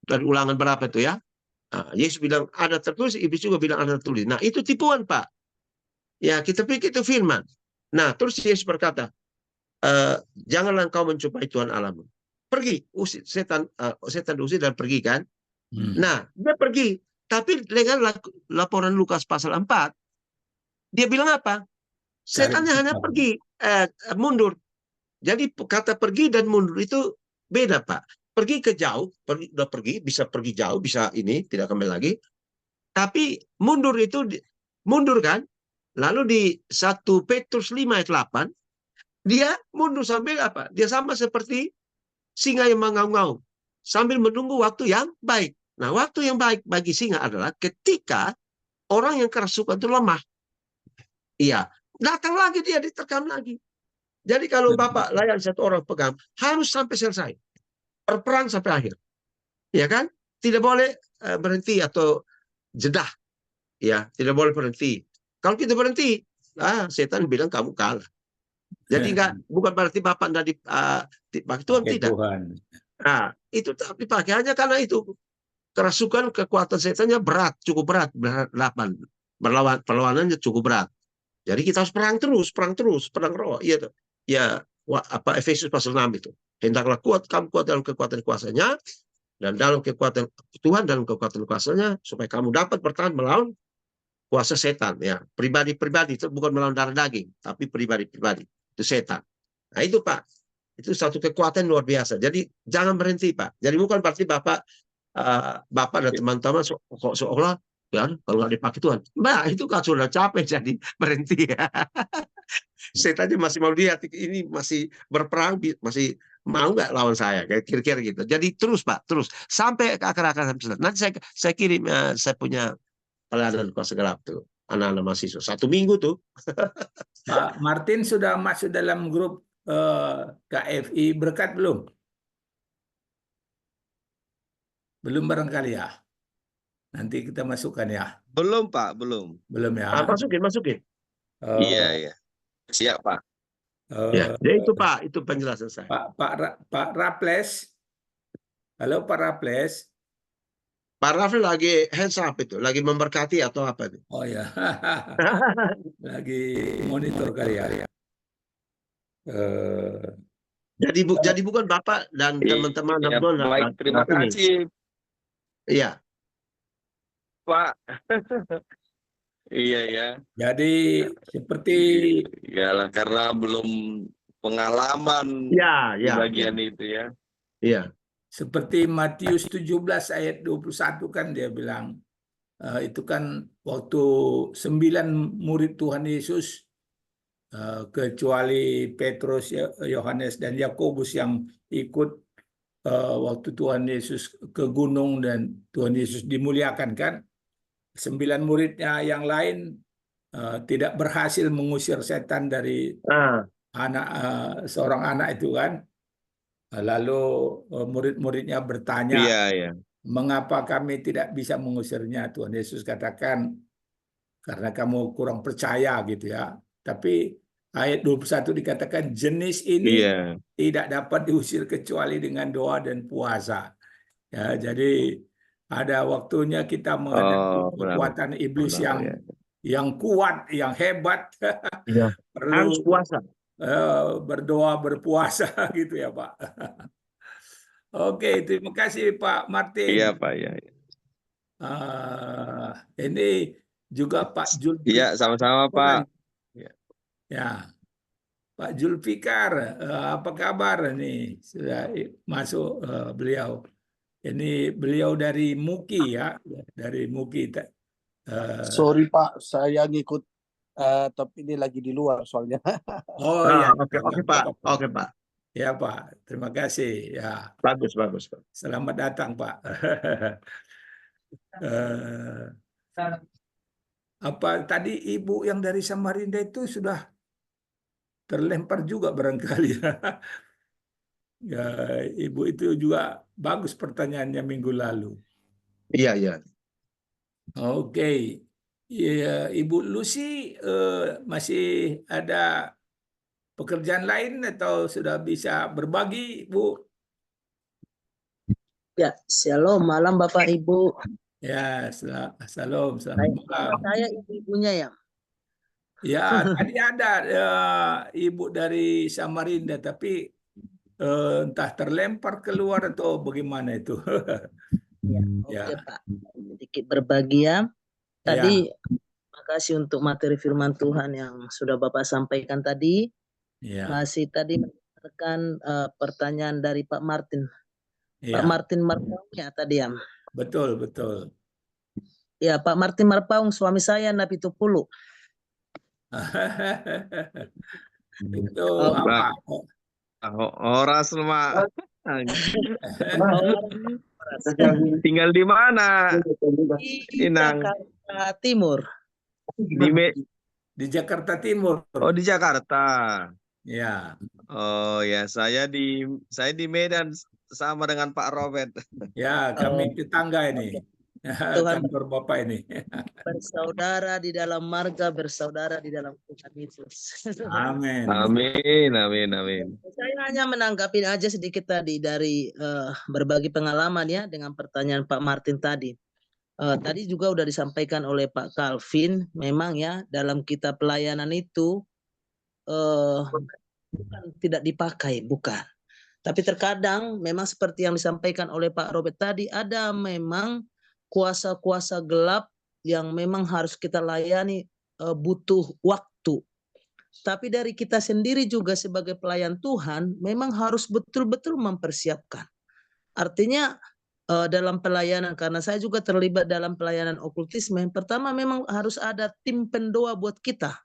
dari Ulangan berapa itu ya? Yesus bilang ada tertulis, iblis juga bilang ada tertulis. Nah, itu tipuan Pak. Ya, kita pikir itu firman. Nah, terus Yesus berkata, janganlah engkau mencobai Tuhan Allahmu. pergi, setan diusir dan pergi kan. Hmm. Nah, dia pergi, tapi dengan laporan Lukas pasal 4, dia bilang apa? Setannya hanya pergi, mundur. Jadi kata pergi dan mundur itu beda, Pak. Pergi ke jauh, udah pergi, bisa pergi jauh, bisa ini, tidak kembali lagi. Tapi mundur itu, mundur kan? Lalu di 1 Petrus 5 ayat 8, dia mundur sambil apa? Dia sama seperti singa yang mengaum-ngaum, sambil menunggu waktu yang baik. Nah, waktu yang baik bagi singa adalah ketika orang yang kerasukan itu lemah. Iya, datang lagi dia diterkam lagi. Jadi kalau Bapak layan satu orang pegang, harus sampai selesai. Berperang sampai akhir. Ya kan? Tidak boleh berhenti atau jedah. Ya, tidak boleh berhenti. Kalau kita berhenti, setan bilang kamu kalah. Jadi bukan berarti Bapak tidak dipakai Tuhan, tidak. Tuhan. Nah, itu dipakai hanya karena itu. Kerasukan kekuatan setannya berat, cukup berat, 8. Perlawanannya cukup berat. Jadi kita harus perang terus, perang roh. Iya, ya, Efesus pasal 6 itu. Hendaklah kamu kuat dalam kekuatan kuasanya, dan dalam kekuatan Tuhan dalam kekuatan kuasanya, supaya kamu dapat bertahan melawan kuasa setan. Ya, pribadi-pribadi itu bukan melawan darah daging, tapi pribadi-pribadi itu setan. Nah itu Pak, itu satu kekuatan luar biasa. Jadi jangan berhenti Pak. Jadi bukan berarti Bapak dan teman-teman seolah ya kalau nggak dipakai Tuhan, nah itu kan sudah capek jadi berhenti ya. Setannya masih mau lihat ini masih berperang, masih mau nggak lawan saya, kayak kira-kira gitu. Jadi terus Pak, terus sampai ke akar-akar sampai selesai. Nanti saya kirim, saya punya pelayanan kuasa gelap tuh, anak-anak mahasiswa 1 minggu tuh. Pak Martin sudah masuk dalam grup KFI Berkat belum? Belum barangkali ya. Nanti kita masukkan ya. Belum Pak, belum. Belum ya. Masukin. Iya. Siap Pak. Ya, itu Pak, itu penjelasan saya. Pak Raples. Halo Pak Raples. Pak Rafli lagi hands up itu, lagi memberkati atau apa itu? Oh ya. Lagi monitor kali ya. Jadi bukan Bapak dan teman-teman Ya, baik, terima kasih Iya. Pak. Iya ya. Jadi seperti Iyalah karena belum pengalaman di bagian itu ya. Iya. seperti Matius 17 ayat 21 kan dia bilang itu kan waktu 9 murid Tuhan Yesus kecuali Petrus, Yohanes dan Yakobus yang ikut waktu Tuhan Yesus ke gunung dan Tuhan Yesus dimuliakan kan. 9 muridnya yang lain tidak berhasil mengusir setan dari seorang anak itu kan. Lalu murid-muridnya bertanya, mengapa kami tidak bisa mengusirnya? Tuhan Yesus katakan, karena kamu kurang percaya gitu ya. Tapi ayat 21 dikatakan jenis ini tidak dapat diusir kecuali dengan doa dan puasa. Ya, jadi ada waktunya kita menghadapi kekuatan iblis yang kuat, yang hebat. Perlu harus puasa. Berdoa, berpuasa gitu ya Pak. Oke, terima kasih Pak Martin. Iya Pak, ya. Ini juga Pak Julfikar. Iya, sama-sama Pak. Ya, Pak Julfikar, apa kabar nih? Sudah masuk beliau. Ini beliau dari MUKI ya, dari MUKI. Sorry Pak, saya ngikut, tapi ini lagi di luar soalnya. Oh iya, Oke Pak, oke Pak. Ya Pak, terima kasih. Ya, bagus Pak. Selamat datang Pak. Apa tadi Ibu yang dari Samarinda itu sudah terlempar juga barangkali ya. Ya, Ibu itu juga bagus pertanyaannya minggu lalu. Iya. Oke. Ya, Ibu Lucy masih ada pekerjaan lain atau sudah bisa berbagi, Bu? Ya, shalom malam Bapak Ibu. Ya, shalom, selamat malam. Saya ibu-ibunya ya. Ya, tadi ada Ibu dari Samarinda, tapi entah terlempar keluar atau bagaimana itu. Oke Ya, Pak, sedikit berbagi ya. Tadi terima kasih untuk materi firman Tuhan yang sudah Bapak sampaikan tadi. ya, Masih tadi mendengarkan pertanyaan dari Pak Martin. Pak ya, Martin Marpaung ya tadi ya. betul, betul. Ya Pak Martin Marpaung, suami saya Napi Tupulu. Itu Oh, apa? Horas mak. oh, Tinggal di mana? di Inang. Jakarta Timur. Di Jakarta Timur. Oh, di Jakarta. Ya, Oh ya, saya di Medan sama dengan Pak Robert. ya, kami tetangga ini. Tuhan Kantor Bapak ini. bersaudara di dalam marga, bersaudara di dalam Tuhan Yesus. Amin. Amin, amin, amin. Saya hanya menanggapi aja sedikit tadi dari berbagi pengalaman ya dengan pertanyaan Pak Martin tadi. Tadi juga udah disampaikan oleh Pak Calvin, memang ya dalam kitab pelayanan itu bukan tidak dipakai, bukan. Tapi terkadang memang seperti yang disampaikan oleh Pak Robert tadi, ada memang kuasa-kuasa gelap yang memang harus kita layani, butuh waktu. Tapi dari kita sendiri juga sebagai pelayan Tuhan memang harus betul-betul mempersiapkan. Artinya dalam pelayanan, karena saya juga terlibat dalam pelayanan okultisme, yang pertama memang harus ada tim pendoa buat kita.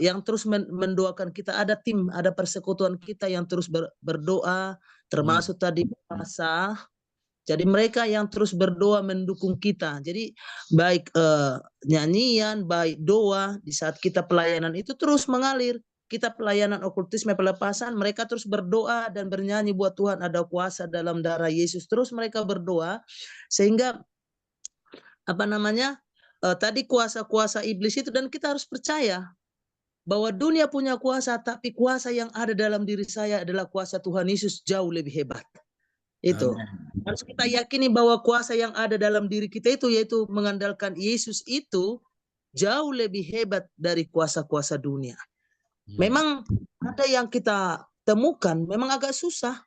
Yang terus mendoakan kita, ada tim, ada persekutuan kita yang terus berdoa, termasuk tadi puasa. Jadi mereka yang terus berdoa mendukung kita. Jadi baik nyanyian, baik doa di saat kita pelayanan itu terus mengalir. Kita pelayanan okultisme pelepasan, mereka terus berdoa dan bernyanyi buat Tuhan, ada kuasa dalam darah Yesus. Terus mereka berdoa sehingga tadi kuasa-kuasa iblis itu, dan kita harus percaya bahwa dunia punya kuasa, tapi kuasa yang ada dalam diri saya adalah kuasa Tuhan Yesus jauh lebih hebat. Itu harus kita yakini bahwa kuasa yang ada dalam diri kita itu, yaitu mengandalkan Yesus, itu jauh lebih hebat dari kuasa-kuasa dunia. Memang ada yang kita temukan memang agak susah,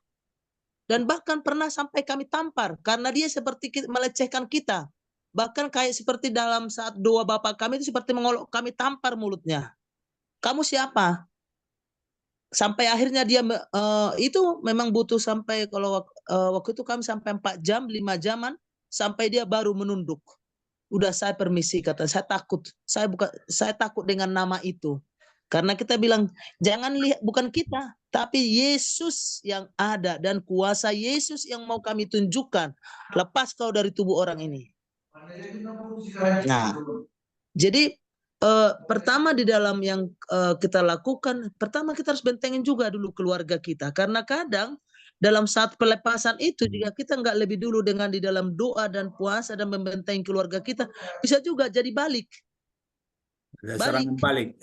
dan bahkan pernah sampai kami tampar karena dia seperti melecehkan kita. Bahkan kayak seperti dalam saat doa Bapak kami itu seperti mengolok, kami tampar mulutnya. Kamu siapa? Sampai akhirnya dia itu memang butuh sampai, kalau waktu itu kami sampai 4 jam, 5 jaman, sampai dia baru menunduk. Udah saya permisi, kata saya takut. Saya takut dengan nama itu. Karena kita bilang jangan lihat, bukan kita, tapi Yesus yang ada dan kuasa Yesus yang mau kami tunjukkan. Lepas kau dari tubuh orang ini. Nah, jadi pertama di dalam yang kita lakukan, pertama kita harus bentengin juga dulu keluarga kita, karena kadang dalam saat pelepasan itu jika kita nggak lebih dulu dengan di dalam doa dan puasa dan membentengi keluarga kita, bisa juga jadi balik. Serangan balik.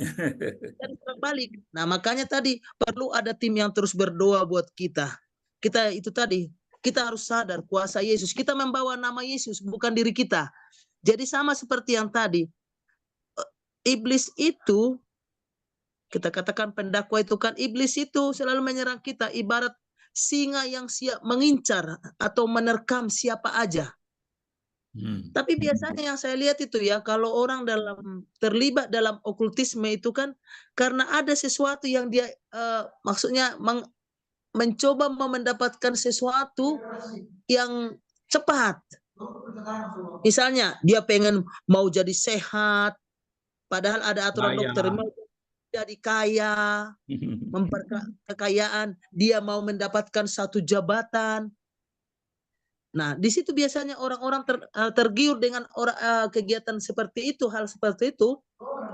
Balik. Nah makanya tadi perlu ada tim yang terus berdoa buat kita. Kita itu tadi, kita harus sadar kuasa Yesus. Kita membawa nama Yesus, bukan diri kita. Jadi sama seperti yang tadi, iblis itu, kita katakan pendakwa itu kan, iblis itu selalu menyerang kita ibarat singa yang siap mengincar atau menerkam siapa aja. Tapi biasanya yang saya lihat itu ya, kalau orang terlibat dalam okultisme itu kan karena ada sesuatu yang dia maksudnya mencoba mendapatkan sesuatu yang cepat. Misalnya dia pengen mau jadi sehat, padahal ada aturan dokter, mau jadi kaya, kekayaan, dia mau mendapatkan satu jabatan. Nah, di situ biasanya orang-orang tergiur dengan kegiatan seperti itu, hal seperti itu.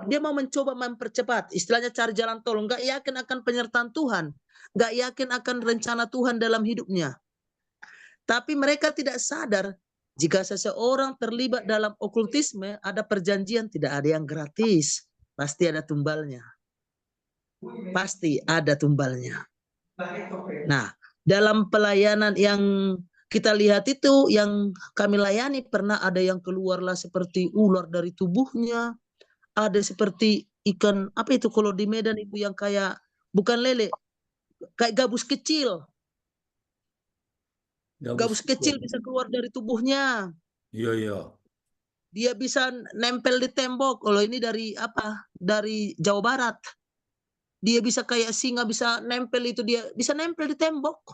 Dia mau mencoba mempercepat, istilahnya cari jalan tol, nggak yakin akan penyertaan Tuhan, nggak yakin akan rencana Tuhan dalam hidupnya. Tapi mereka tidak sadar, jika seseorang terlibat dalam okultisme, ada perjanjian, tidak ada yang gratis. Pasti ada tumbalnya. Pasti ada tumbalnya. Nah, dalam pelayanan yang kita lihat itu, yang kami layani, pernah ada yang keluarlah seperti ular dari tubuhnya, ada seperti ikan, apa itu kalau di Medan itu yang kayak, bukan lele, kayak gabus kecil. Gabus kecil bisa keluar dari tubuhnya. Iya, iya. Dia bisa nempel di tembok. Kalau ini dari apa? Dari Jawa Barat. Dia bisa kayak singa bisa nempel itu, dia bisa nempel di tembok.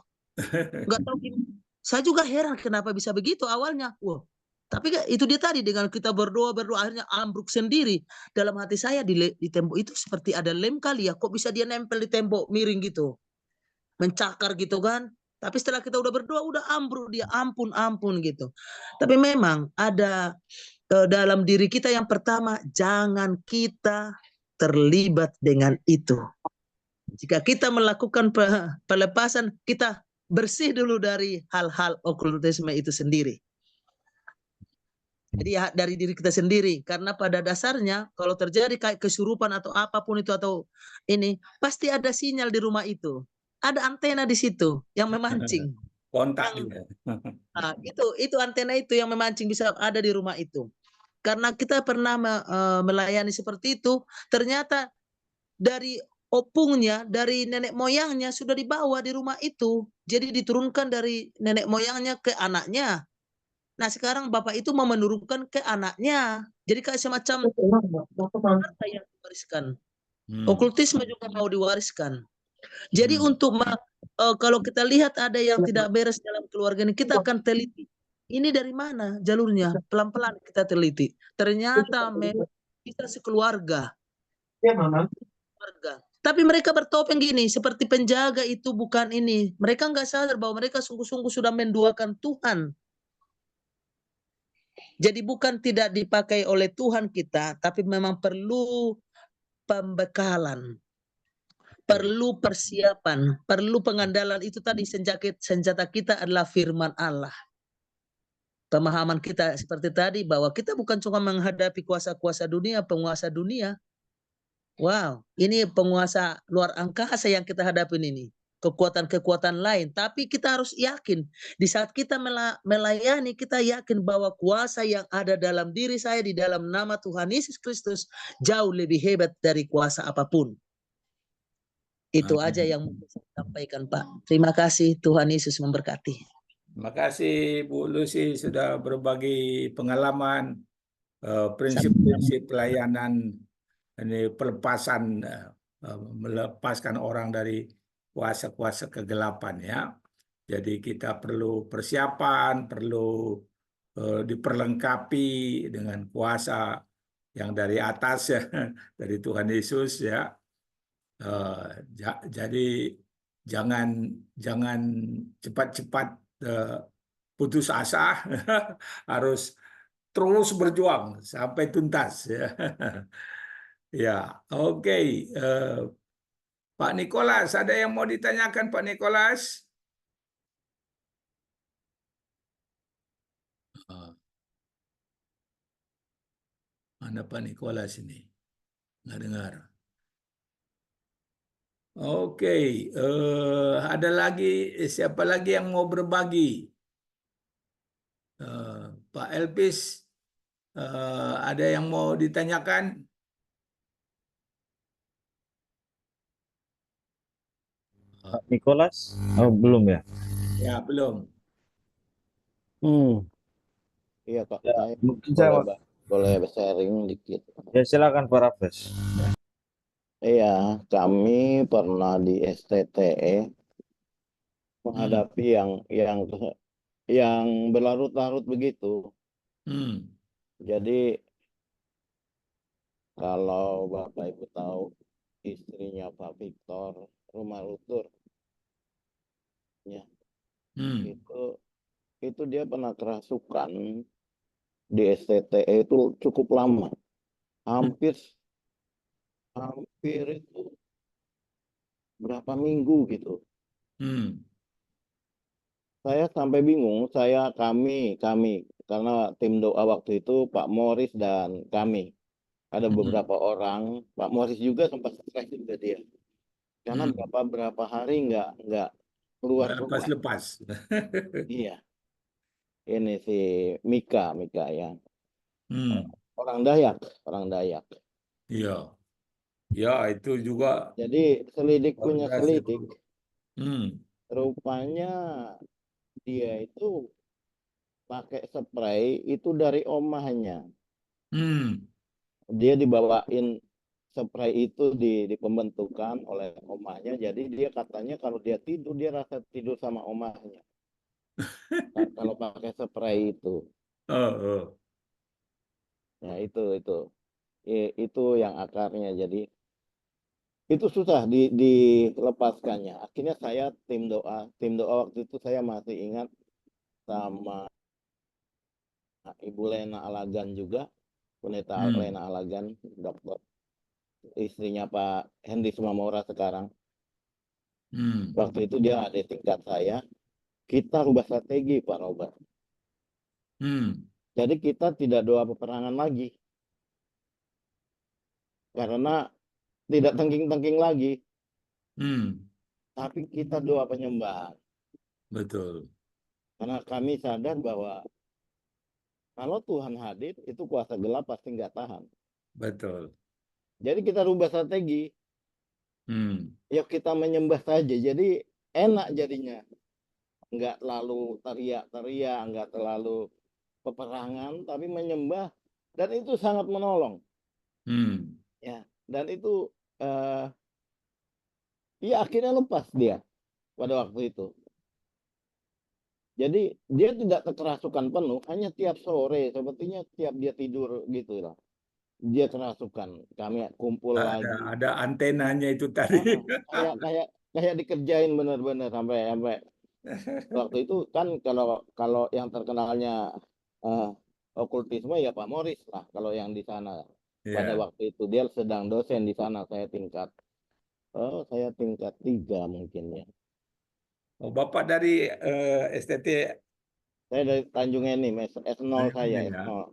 Nggak tahu gimana. Saya juga heran kenapa bisa begitu awalnya. Wah, tapi itu dia tadi dengan kita berdoa akhirnya ambruk sendiri. Dalam hati saya di tembok itu seperti ada lem kali ya. Kok bisa dia nempel di tembok miring gitu, mencakar gitu kan? Tapi setelah kita udah berdoa udah ambruk dia, ampun gitu. Tapi memang ada dalam diri kita yang pertama, jangan kita terlibat dengan itu. Jika kita melakukan pelepasan, kita bersih dulu dari hal-hal okultisme itu sendiri. Jadi dari diri kita sendiri, karena pada dasarnya kalau terjadi kayak kesurupan atau apapun itu atau ini, pasti ada sinyal di rumah itu. Ada antena di situ yang memancing. Kontak Yang, dia. nah, itu antena itu yang memancing bisa ada di rumah itu. Karena kita pernah melayani seperti itu, ternyata dari opungnya, dari nenek moyangnya sudah dibawa di rumah itu. Jadi diturunkan dari nenek moyangnya ke anaknya. Nah sekarang bapak itu mau menurunkan ke anaknya. Jadi kayak semacam harta yang diwariskan. Okultisme juga mau diwariskan. Jadi untuk kalau kita lihat ada yang tidak beres dalam keluarga ini, kita akan teliti. Ini dari mana jalurnya? Pelan-pelan kita teliti. Ternyata memang kita sekeluarga. Tapi mereka bertopeng gini, seperti penjaga itu bukan ini. Mereka nggak sadar bahwa mereka sungguh-sungguh sudah menduakan Tuhan. Jadi bukan tidak dipakai oleh Tuhan kita, tapi memang perlu pembekalan. Perlu persiapan, perlu pengandalan. Itu tadi senjata kita adalah firman Allah. Pemahaman kita seperti tadi bahwa kita bukan cuma menghadapi kuasa-kuasa dunia, penguasa dunia. Wow, ini penguasa luar angkasa yang kita hadapin ini. Kekuatan-kekuatan lain. Tapi kita harus yakin. Di saat kita melayani, kita yakin bahwa kuasa yang ada dalam diri saya, di dalam nama Tuhan Yesus Kristus, jauh lebih hebat dari kuasa apapun. Itu aja yang mau saya sampaikan, Pak. Terima kasih, Tuhan Yesus memberkati. Terima kasih Bu Lucy sudah berbagi pengalaman, prinsip-prinsip pelayanan, ini pelepasan, melepaskan orang dari kuasa-kuasa kegelapan ya. Jadi kita perlu persiapan, perlu diperlengkapi dengan kuasa yang dari atas ya, dari Tuhan Yesus ya. Jadi jangan cepat-cepat putus asa, harus terus berjuang sampai tuntas ya. Ya, oke. Pak Nikolas, ada yang mau ditanyakan Pak Nikolas? Mana Pak Nikolas ini? Nggak dengar. Oke, ada lagi, siapa lagi yang mau berbagi? Pak Elpis, ada yang mau ditanyakan? Pak Nikolas? Oh, belum ya? Ya, belum. Iya Kak, Ya, saya mungkin saya boleh sharing dikit. ya silakan Pak Rafes. Iya, kami pernah di STTE menghadapi yang berlarut-larut begitu. Jadi kalau Bapak Ibu tahu istrinya Pak Victor, Rumah Lutur, ya, itu dia pernah kerasukan di STTE itu cukup lama, hampir itu berapa minggu gitu. Saya sampai bingung, kami karena tim doa waktu itu Pak Morris dan kami ada beberapa orang, Pak Morris juga sempat stres juga dia, karena berapa hari nggak keluar rumah. Lepas. Iya, ini si Mika ya, orang Dayak. Iya, ya itu juga. Jadi selidik punya selidik, Hmm. Rupanya dia itu pakai spray itu dari omahnya. Hmm. Dia dibawain spray itu di pembentukan oleh omahnya. Jadi dia katanya kalau dia tidur dia rasa tidur sama omahnya. Kalau pakai spray itu. Oh, oh. Ya itu yang akarnya. Jadi itu susah dilepaskannya. Akhirnya saya tim doa waktu itu saya masih ingat sama Ibu Lena Alagan juga, Pendeta Hmm. Lena Alagan, dokter istrinya Pak Hendy Sumamora sekarang. Hmm. Waktu itu dia ada tingkat saya, kita rubah strategi Pak Robert. Hmm. Jadi kita tidak doa peperangan lagi, karena tidak tengking-tengking lagi, Hmm. tapi kita doa penyembahan. Betul. Karena kami sadar bahwa kalau Tuhan hadir, itu kuasa gelap pasti nggak tahan. Betul. Jadi kita rubah strategi. Hmm. Yuk kita menyembah saja. Jadi enak jadinya. Nggak terlalu teriak-teriak, nggak terlalu peperangan, tapi menyembah. Dan itu sangat menolong. Hmm. Ya. Dan itu ya akhirnya lepas dia pada waktu itu. Jadi dia tidak kerasukan penuh, hanya tiap sore, sepertinya tiap dia tidur gitu lah. Dia kerasukan. Kami kumpul lagi. Ada antenanya itu tadi. Kayak dikerjain benar-benar sampai waktu itu kan kalau yang terkenalnya okultisme ya Pak Morris lah kalau yang di sana. Pada Ya. waktu itu dia sedang dosen di sana, saya tingkat 3 mungkin ya. Oh, Bapak dari STT Saya dari Tanjung Enim, S0 saya ya. S0.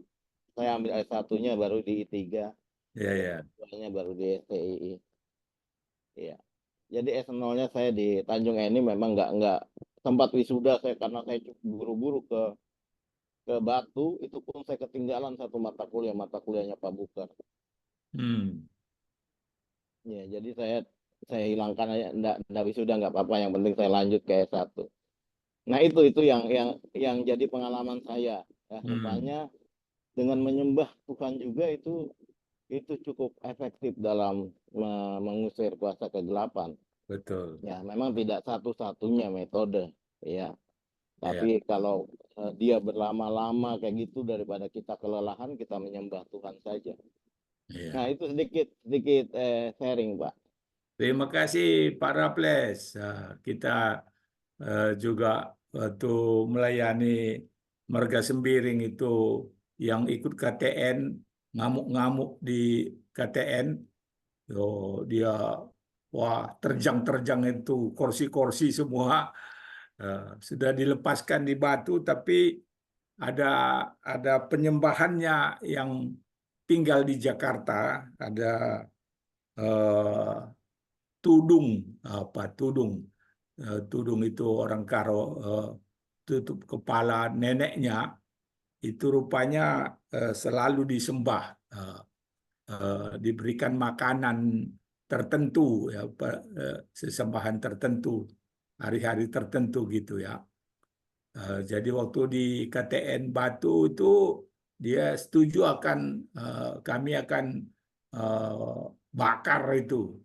Saya ambil S1-nya baru di I3, Ya, ya. S2-nya baru di STII. Iya. Jadi S0-nya saya di Tanjung Enim memang nggak sempat wisuda saya karena saya buru-buru ke Batu, itu pun saya ketinggalan satu mata kuliahnya Pak Bukar. Hmm. Ya, jadi saya hilangkan aja, enggak wisuda nggak apa-apa, yang penting saya lanjut ke S1. Nah, itu yang jadi pengalaman saya. Ya, rupanya dengan menyembah Tuhan juga itu cukup efektif dalam mengusir kuasa kegelapan. Betul. Ya, memang tidak satu-satunya metode, ya. Ya. Tapi kalau dia berlama-lama kayak gitu, daripada kita kelelahan, kita menyembah Tuhan saja. Ya. Nah, itu sedikit sharing, Pak. Terima kasih Pak Raples. Kita juga waktu melayani Marga Sembiring itu yang ikut KTN, ngamuk-ngamuk di KTN, dia wah terjang-terjang itu kursi-kursi semua. Sudah dilepaskan di Batu, tapi ada penyembahannya yang tinggal di Jakarta, ada tudung tudung itu orang Karo, tutup kepala neneknya itu rupanya selalu disembah, diberikan makanan tertentu ya, sesembahan tertentu, hari-hari tertentu gitu ya. Jadi waktu di KTN Batu itu dia setuju kami akan bakar itu.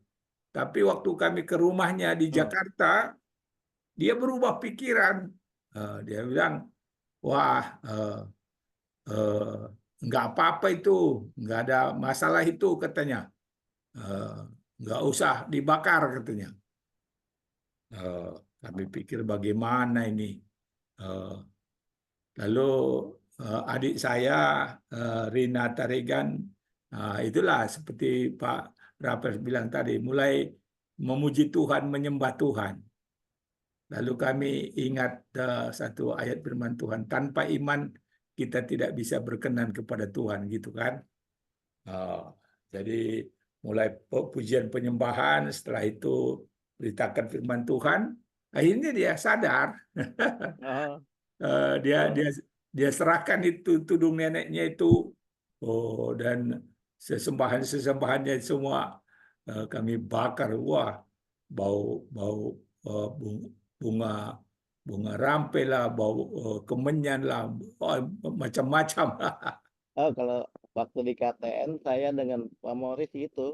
Tapi waktu kami ke rumahnya di Jakarta, dia berubah pikiran. Dia bilang, wah, nggak apa-apa itu, nggak ada masalah itu katanya. Nggak usah dibakar katanya. Kami pikir bagaimana ini. Lalu adik saya Rina Taregan, itulah seperti Pak Rapers bilang tadi, mulai memuji Tuhan, menyembah Tuhan. Lalu kami ingat satu ayat firman Tuhan, tanpa iman kita tidak bisa berkenan kepada Tuhan, gitu kan. Jadi mulai pujian penyembahan, setelah itu beritakan firman Tuhan, akhirnya dia sadar. Dia serahkan itu tudung neneknya itu, dan sesembahannya semua kami bakar. Wah, bau bunga bunga rampai lah, bawa kemenyan lah, macam-macam. Oh, kalau waktu di KTN saya dengan Pak Moris itu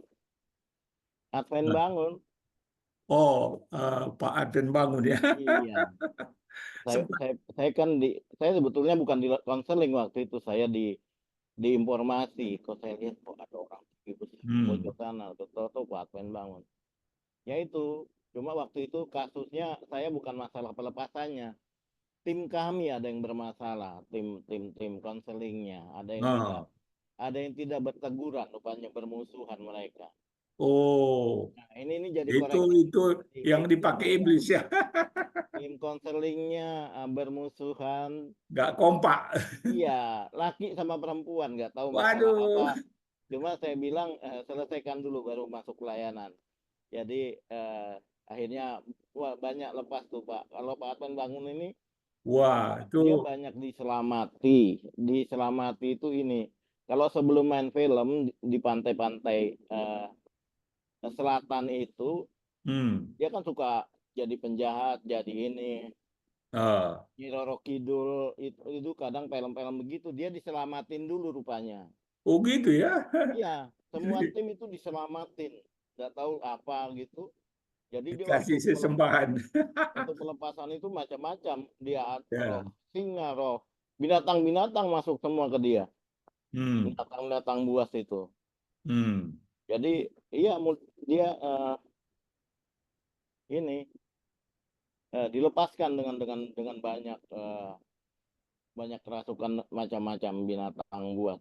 Advent bangun. Oh, Pak Aden bangun ya. Iya. Saya kan saya sebetulnya bukan di konseling waktu itu, saya di informasi. Kok saya lihat kok ada orang gitu pojok sana, tahu Pak Advent bangun. Ya itu, cuma waktu itu kasusnya saya bukan masalah pelepasannya. Tim kami ada yang bermasalah, tim konselingnya ada yang tidak berteguran, rupanya bermusuhan mereka. Oh, Nah, ini jadi itu koreksi. yang dipakai iblis ya. Tim konselingnya bermusuhan. Nggak kompak. Iya, laki sama perempuan, nggak tahu masalah apa. Waduh. Cuma saya bilang selesaikan dulu baru masuk pelayanan. Jadi akhirnya banyak lepas tuh Pak. Kalau Pak Advent bangun ini, Wah, dia itu banyak diselamati itu ini. Kalau sebelum main film di pantai-pantai selatan itu, dia kan suka jadi penjahat, jadi ini. Nyi Roro Kidul itu kadang film-film begitu dia diselamatin dulu rupanya. Oh gitu ya. Iya, semua tim itu diselamatin, nggak tahu apa gitu. Jadi dia Kasih sesembahan. waktu pelepasan itu macam-macam, dia Ya. roh singa, roh binatang-binatang masuk semua ke dia, binatang-binatang buas itu. Jadi iya dia ini dilepaskan dengan banyak kerasukan macam-macam binatang buas.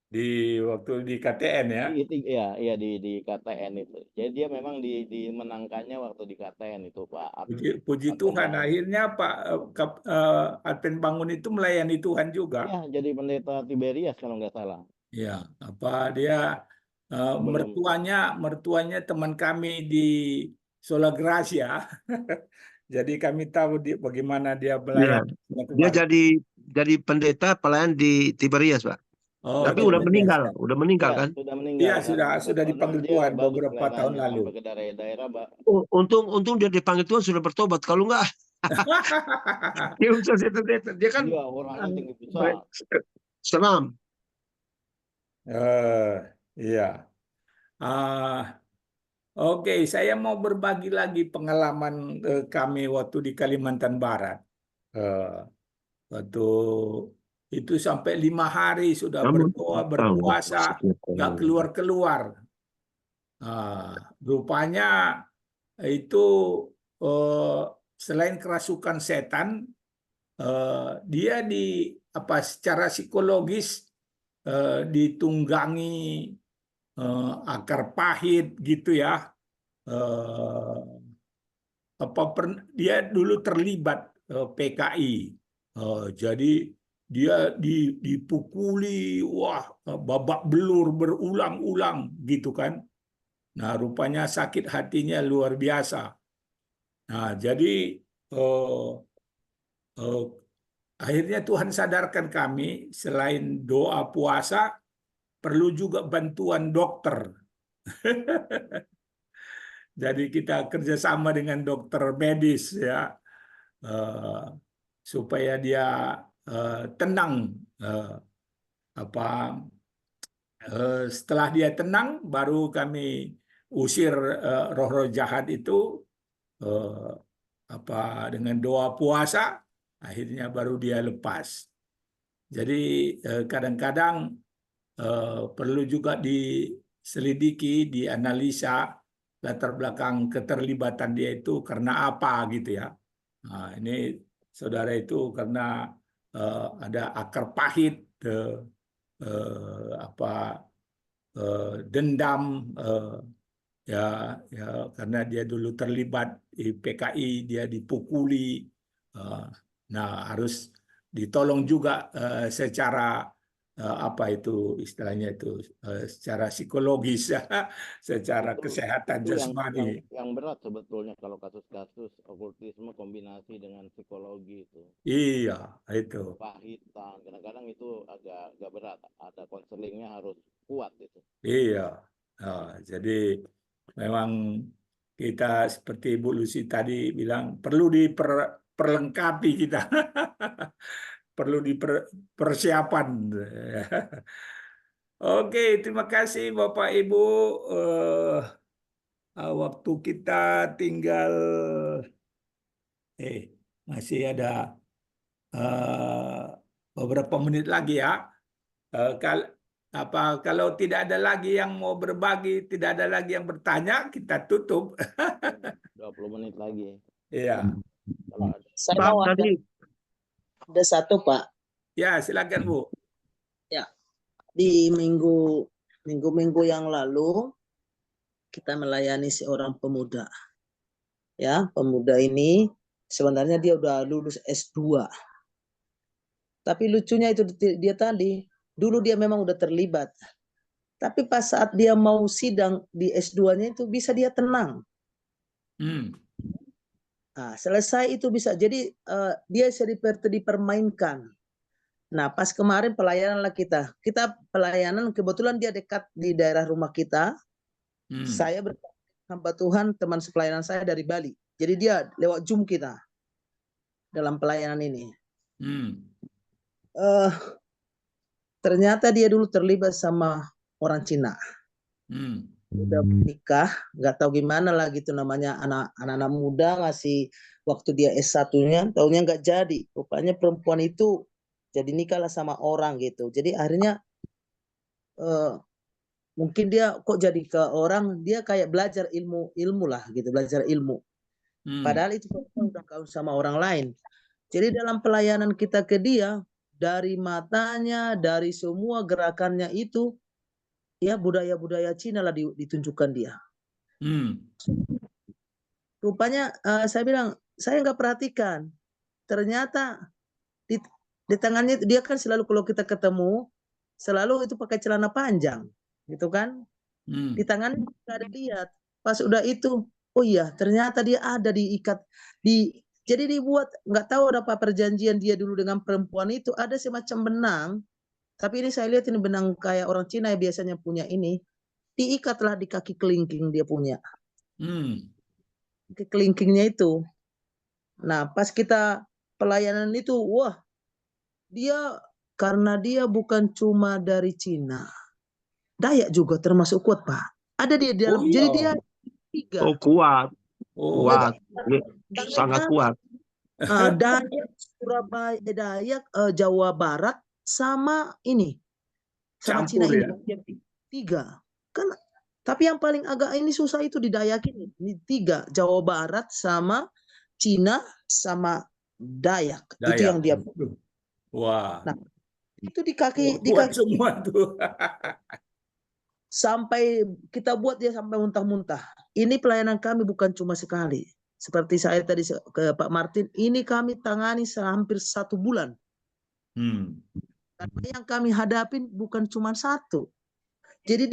Waktu di KTN ya. Iya di KTN itu. Jadi dia memang dimenangkannya waktu di KTN itu Pak. Puji Tuhan, akhirnya Pak Advent bangun itu melayani Tuhan juga. Iya, jadi pendeta Tiberias kalau nggak salah. Ya, dia mertuanya teman kami di Sola Gracia. Jadi kami tahu bagaimana dia melayani. Dia jadi pendeta pelayan di Tiberias, Pak. Oh, tapi udah meninggal Ya, kan? sudah meninggal. Iya, sudah dipanggil Tuhan beberapa tahun lalu. Ke daerah-daerah, Pak. Untung dia dipanggil Tuhan sudah bertobat. Kalau enggak, dia kan orangnya tinggi besar. seram. Iya. Oke, saya mau berbagi lagi pengalaman kami waktu di Kalimantan Barat. Waktu itu sampai 5 hari sudah berdoa, berpuasa, nggak keluar-keluar. Rupanya itu selain kerasukan setan, dia secara psikologis ditunggangi akar pahit gitu ya. Dia dulu terlibat PKI. Jadi dia dipukuli, babak belur berulang-ulang gitu kan. Nah, rupanya sakit hatinya luar biasa. Nah, jadi akhirnya Tuhan sadarkan kami, selain doa puasa, perlu juga bantuan dokter. Jadi kita kerjasama dengan dokter medis ya, supaya dia tenang. Setelah dia tenang, baru kami usir roh-roh jahat itu dengan doa puasa, akhirnya baru dia lepas. Jadi kadang-kadang perlu juga diselidiki, dianalisa latar belakang keterlibatan dia itu karena apa gitu ya. Nah, ini saudara itu karena ada akar pahit, dendam, ya karena dia dulu terlibat di PKI, dia dipukuli. Nah, harus ditolong juga secara istilahnya itu secara psikologis ya, secara kesehatan jasmani. Yang berat sebetulnya kalau kasus-kasus okultisme kombinasi dengan psikologi itu. Iya, itu. Pahitan, kadang-kadang itu agak berat. Ada konselingnya harus kuat itu. Iya. Jadi memang kita seperti Bu Lucy tadi bilang perlu diperlengkapi kita. Perlu dipersiapan. Oke, terima kasih Bapak Ibu. Waktu kita tinggal masih ada beberapa menit lagi ya. Kalau tidak ada lagi yang mau berbagi, tidak ada lagi yang bertanya, kita tutup. 20 menit lagi. Iya. Kalau ada. Saya Pak, mau tadi ada satu, Pak. Ya, silakan Bu. Ya, di minggu-minggu yang lalu kita melayani seorang pemuda. Ya, pemuda ini sebenarnya dia udah lulus S2. Tapi lucunya itu dia tadi, dulu dia memang udah terlibat. Tapi pas saat dia mau sidang di S2-nya itu bisa dia tenang. Nah, selesai itu bisa. Jadi dia seperti dipermainkan. Nah, pas kemarin pelayanan lah kita. Kita pelayanan, kebetulan dia dekat di daerah rumah kita. Saya hamba Tuhan, teman sepelayanan saya dari Bali. Jadi dia lewat Zoom kita dalam pelayanan ini. Ternyata dia dulu terlibat sama orang Cina. Udah menikah, nggak tahu gimana lah gitu namanya anak-anak muda ngasih waktu dia S1-nya, taunya nggak jadi. Rupanya perempuan itu jadi nikah lah sama orang gitu. Jadi akhirnya mungkin dia kok jadi ke orang, dia kayak belajar ilmu lah gitu, belajar ilmu. Padahal itu udah kawin sama orang lain. Jadi dalam pelayanan kita ke dia, dari matanya, dari semua gerakannya itu, ya budaya-budaya Cina lah ditunjukkan dia. Rupanya saya bilang, saya nggak perhatikan. Ternyata di tangannya dia kan selalu kalau kita ketemu, selalu itu pakai celana panjang, gitu kan? Di tangannya nggak ada lihat. Pas udah itu, oh iya ternyata dia ada diikat jadi dibuat, nggak tahu ada apa perjanjian dia dulu dengan perempuan itu, ada semacam benang. Tapi ini saya lihat ini benang kayak orang Cina yang biasanya punya ini. Diikatlah di kaki kelingking dia punya. Kelingkingnya itu. Nah pas kita pelayanan itu, wah dia karena dia bukan cuma dari Cina. Dayak juga termasuk kuat Pak. Ada dia di dalam, jadi dia 3. oh kuat, kuat, sangat kuat. Dayak, Surabaya, Dayak, Jawa Barat, sama ini, sama Campur Cina ya? ini 3. Kan, tapi yang paling agak ini susah itu di Dayak ini 3, Jawa Barat sama Cina sama Dayak. Itu yang dia. Wah. Nah, itu di kaki semua tuh. Sampai kita buat dia sampai muntah-muntah. Ini pelayanan kami bukan cuma sekali. Seperti saya tadi ke Pak Martin, ini kami tangani hampir 1 bulan. Karena yang kami hadapin bukan cuma 1. Jadi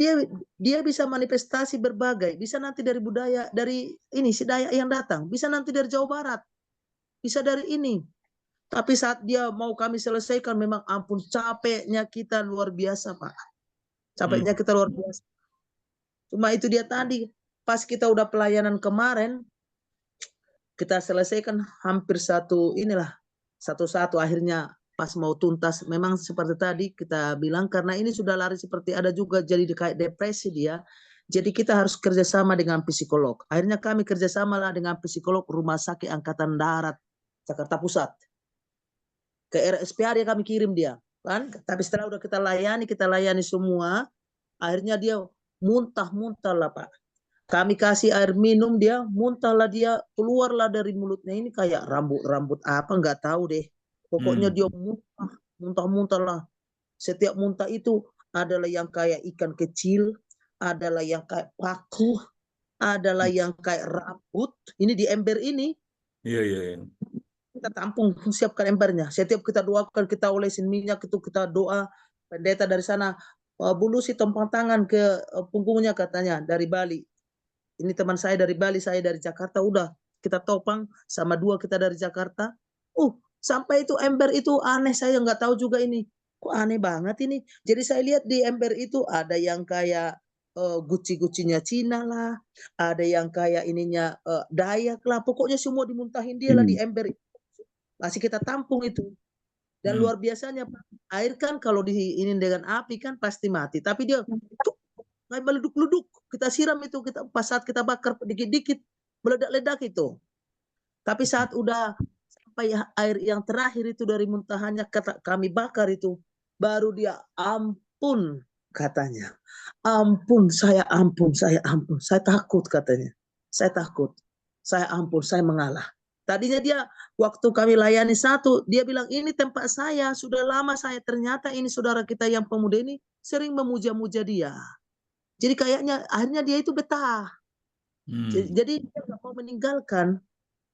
dia bisa manifestasi berbagai. Bisa nanti dari budaya, dari ini si Dayak yang datang. Bisa nanti dari Jawa Barat. Bisa dari ini. Tapi saat dia mau kami selesaikan, memang ampun capeknya kita luar biasa Pak. Capeknya kita luar biasa. Cuma itu dia tadi, pas kita udah pelayanan kemarin, kita selesaikan hampir satu akhirnya pas mau tuntas. Memang seperti tadi kita bilang, karena ini sudah lari seperti ada juga jadi kayak depresi dia. Jadi kita harus kerjasama dengan psikolog. Akhirnya kami kerjasama lah dengan psikolog Rumah Sakit Angkatan Darat Jakarta Pusat. Ke RSPAD kami kirim dia. Kan? Tapi setelah udah kita layani semua, akhirnya dia muntah-muntah lah Pak. Kami kasih air minum, dia muntahlah, dia keluarlah dari mulutnya ini kayak rambut apa nggak tahu deh. Pokoknya dia muntah-muntah lah. Setiap muntah itu adalah yang kayak ikan kecil, adalah yang kayak paku, adalah yang kayak rambut. Ini di ember ini. Iya. Kita tampung, siapkan embernya. Setiap kita doakan, kita olesin minyak itu, kita doa. Pendeta dari sana, Bu Lucy tumpang tangan ke punggungnya katanya dari Bali. Ini teman saya dari Bali, saya dari Jakarta. Udah kita topang sama 2 kita dari Jakarta. Sampai itu ember itu aneh, saya nggak tahu juga ini. Kok aneh banget ini. Jadi saya lihat di ember itu ada yang kayak Gucci-gucinya Cina lah, ada yang kayak ininya Dayak lah, pokoknya semua dimuntahin dia lah di ember. Masih kita tampung itu. Dan luar biasanya Pak, air kan kalau di ini dengan api kan pasti mati, tapi dia tuh kayak meleduk-leduk. Kita siram itu, kita pas saat kita bakar dikit-dikit meledak-ledak itu. Tapi saat udah sampai air yang terakhir itu dari muntahannya kami bakar itu, baru dia ampun katanya. Ampun, saya takut katanya. Saya takut. Saya ampun, saya mengalah. Tadinya dia waktu kami layani satu, dia bilang ini tempat saya, sudah lama saya, ternyata ini saudara kita yang pemuda ini sering memuja-muja dia. Jadi kayaknya akhirnya dia itu betah. Jadi dia nggak mau meninggalkan.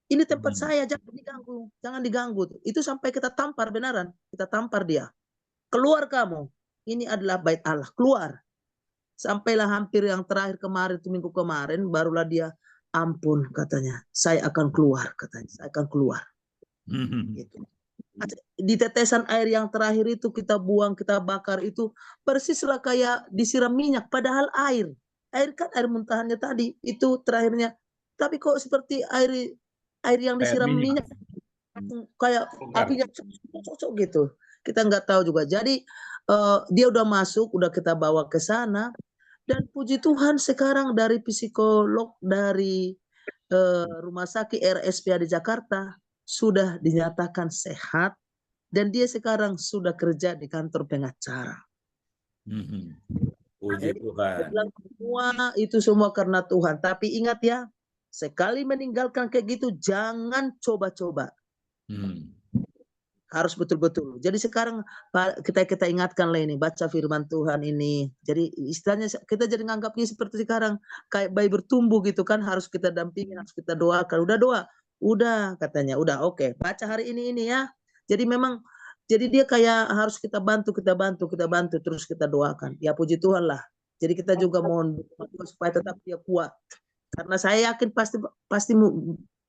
Ini tempat saya, jangan diganggu. Itu sampai kita tampar beneran, kita tampar dia. Keluar kamu, ini adalah bait Allah, keluar. Sampailah hampir yang terakhir kemarin, itu minggu kemarin, barulah dia, ampun katanya, saya akan keluar katanya, saya akan keluar. Gitu. Di tetesan air yang terakhir itu kita buang, kita bakar itu persislah kayak disiram minyak, padahal air kan air muntahannya tadi itu terakhirnya, tapi kok seperti air yang disiram minyak, kayak apinya cocok gitu. Kita nggak tahu juga. Jadi dia udah masuk, udah kita bawa ke sana. Dan puji Tuhan sekarang dari psikolog dari Rumah Sakit RSPAD Jakarta sudah dinyatakan sehat dan dia sekarang sudah kerja di kantor pengacara. Puji Tuhan. Itu semua karena Tuhan. Tapi ingat ya, sekali meninggalkan kayak gitu jangan coba-coba. Harus betul-betul. Jadi sekarang kita ingatkan lah ini, baca firman Tuhan ini. Jadi istilahnya kita jadi nganggapnya seperti sekarang kayak bayi bertumbuh gitu kan, harus kita dampingi, harus kita doakan. Udah doa, udah katanya, udah oke. Baca hari ini ya. Jadi memang jadi dia kayak harus kita bantu terus kita doakan. Ya puji Tuhan lah. Jadi kita juga mohon supaya tetap dia kuat. Karena saya yakin pasti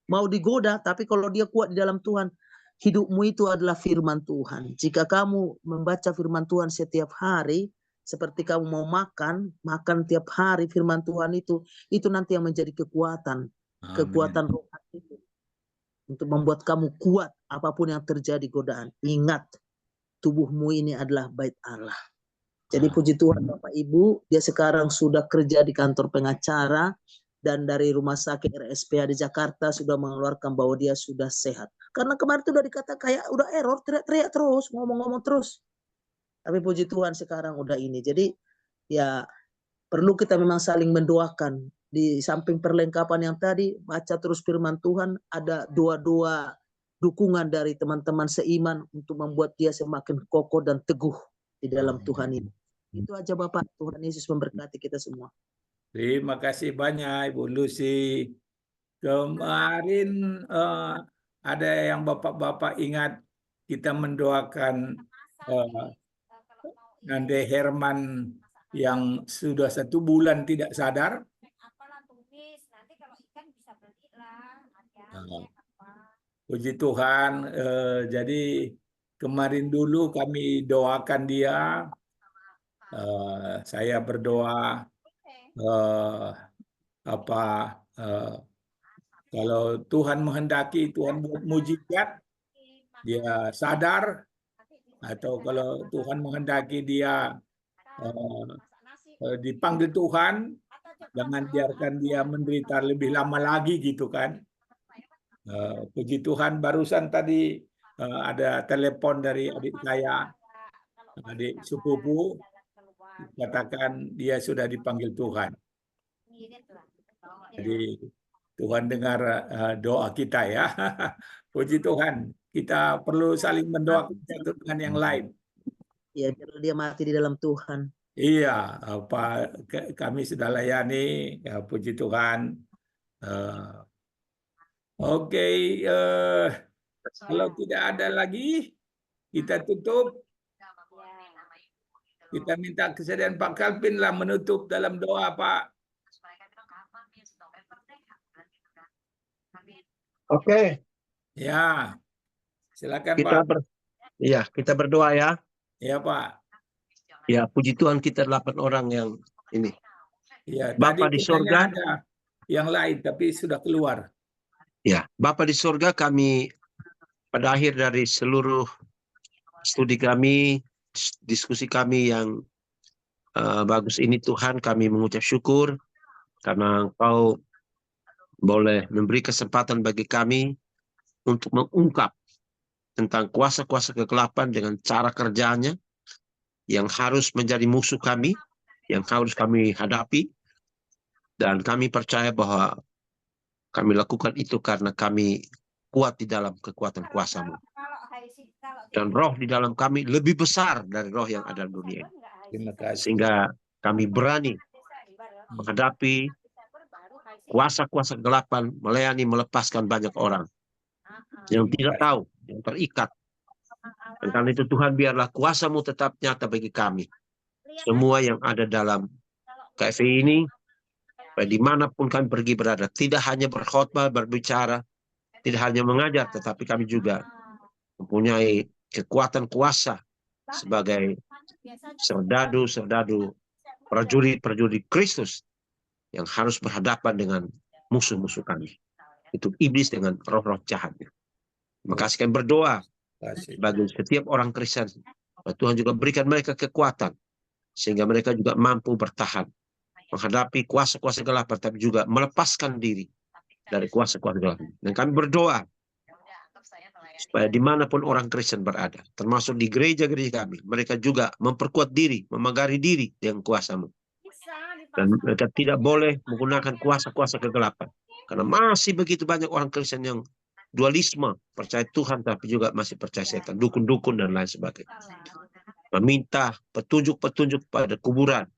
mau digoda, tapi kalau dia kuat di dalam Tuhan, hidupmu itu adalah firman Tuhan. Jika kamu membaca firman Tuhan setiap hari, seperti kamu mau makan tiap hari firman Tuhan itu nanti yang menjadi kekuatan rohani itu untuk membuat kamu kuat apapun yang terjadi godaan. Ingat, tubuhmu ini adalah bait Allah. Jadi puji Tuhan Bapak Ibu, dia sekarang sudah kerja di kantor pengacara dan dari Rumah Sakit RSPAD Jakarta sudah mengeluarkan bahwa dia sudah sehat. Karena kemarin itu udah dikata kayak udah error, teriak-teriak terus, ngomong-ngomong terus. Tapi puji Tuhan sekarang udah ini. Jadi ya perlu kita memang saling mendoakan. Di samping perlengkapan yang tadi, baca terus firman Tuhan, ada doa-doa dukungan dari teman-teman seiman untuk membuat dia semakin kokoh dan teguh di dalam Tuhan ini. Itu aja Bapak, Tuhan Yesus memberkati kita semua. Terima kasih banyak Ibu Lucy. Kemarin ada yang bapak-bapak ingat kita mendoakan Nande Herman yang sudah 1 bulan tidak sadar. Puji Tuhan. Jadi kemarin dulu kami doakan dia. Saya berdoa kalau Tuhan menghendaki, Tuhan buat mujizat, dia sadar, atau kalau Tuhan menghendaki dia dipanggil Tuhan, jangan biarkan dia menderita lebih lama lagi gitu kan. Puji Tuhan, barusan tadi ada telepon dari adik saya, adik sepupu, katakan dia sudah dipanggil Tuhan. Jadi Tuhan dengar doa kita ya. Puji Tuhan, kita perlu saling mendoakan satu dengan yang lain. Ya, biar dia mati di dalam Tuhan. Iya, kami sudah layani, ya, puji Tuhan. Oke, kalau tidak ada lagi, kita tutup. Kita minta kesediaan Pak Kalvin lah menutup dalam doa, Pak. Oke. Ya, silakan Kita Pak. kita berdoa ya. Ya Pak. Ya, puji Tuhan kita 8 orang yang ini Ya, Bapa tadi di katanya sorga, ada yang lain tapi sudah keluar. ya, Bapa di sorga, kami pada akhir dari seluruh studi kami, diskusi kami yang bagus ini Tuhan, kami mengucap syukur karena Engkau boleh memberi kesempatan bagi kami untuk mengungkap tentang kuasa-kuasa kegelapan dengan cara kerjanya yang harus menjadi musuh kami, yang harus kami hadapi, dan kami percaya bahwa kami lakukan itu karena kami kuat di dalam kekuatan kuasa-Mu. Dan roh di dalam kami lebih besar dari roh yang ada di dunia ini. Terima kasih. Sehingga kami berani menghadapi kuasa-kuasa kegelapan, melayani, melepaskan banyak orang yang tidak tahu, yang terikat. Dan karena itu Tuhan, biarlah kuasa-Mu tetap nyata bagi kami. Semua yang ada dalam KFI ini, dimanapun kami pergi berada, tidak hanya berkhotbah, berbicara, tidak hanya mengajar, tetapi kami juga mempunyai kekuatan kuasa sebagai serdadu-serdadu, prajurit-prajurit Kristus yang harus berhadapan dengan musuh-musuh kami. Itu iblis dengan roh-roh jahatnya. Terima kasih, kami berdoa bagi setiap orang Kristen. Tuhan juga berikan mereka kekuatan sehingga mereka juga mampu bertahan menghadapi kuasa-kuasa gelap, tapi juga melepaskan diri dari kuasa-kuasa gelap. Dan kami berdoa supaya dimanapun orang Kristen berada, termasuk di gereja-gereja kami, mereka juga memperkuat diri, memagari diri dengan kuasa-Mu. Dan mereka tidak boleh menggunakan kuasa-kuasa kegelapan. Karena masih begitu banyak orang Kristen yang dualisme, percaya Tuhan tapi juga masih percaya setan, dukun-dukun dan lain sebagainya. Meminta petunjuk-petunjuk pada kuburan,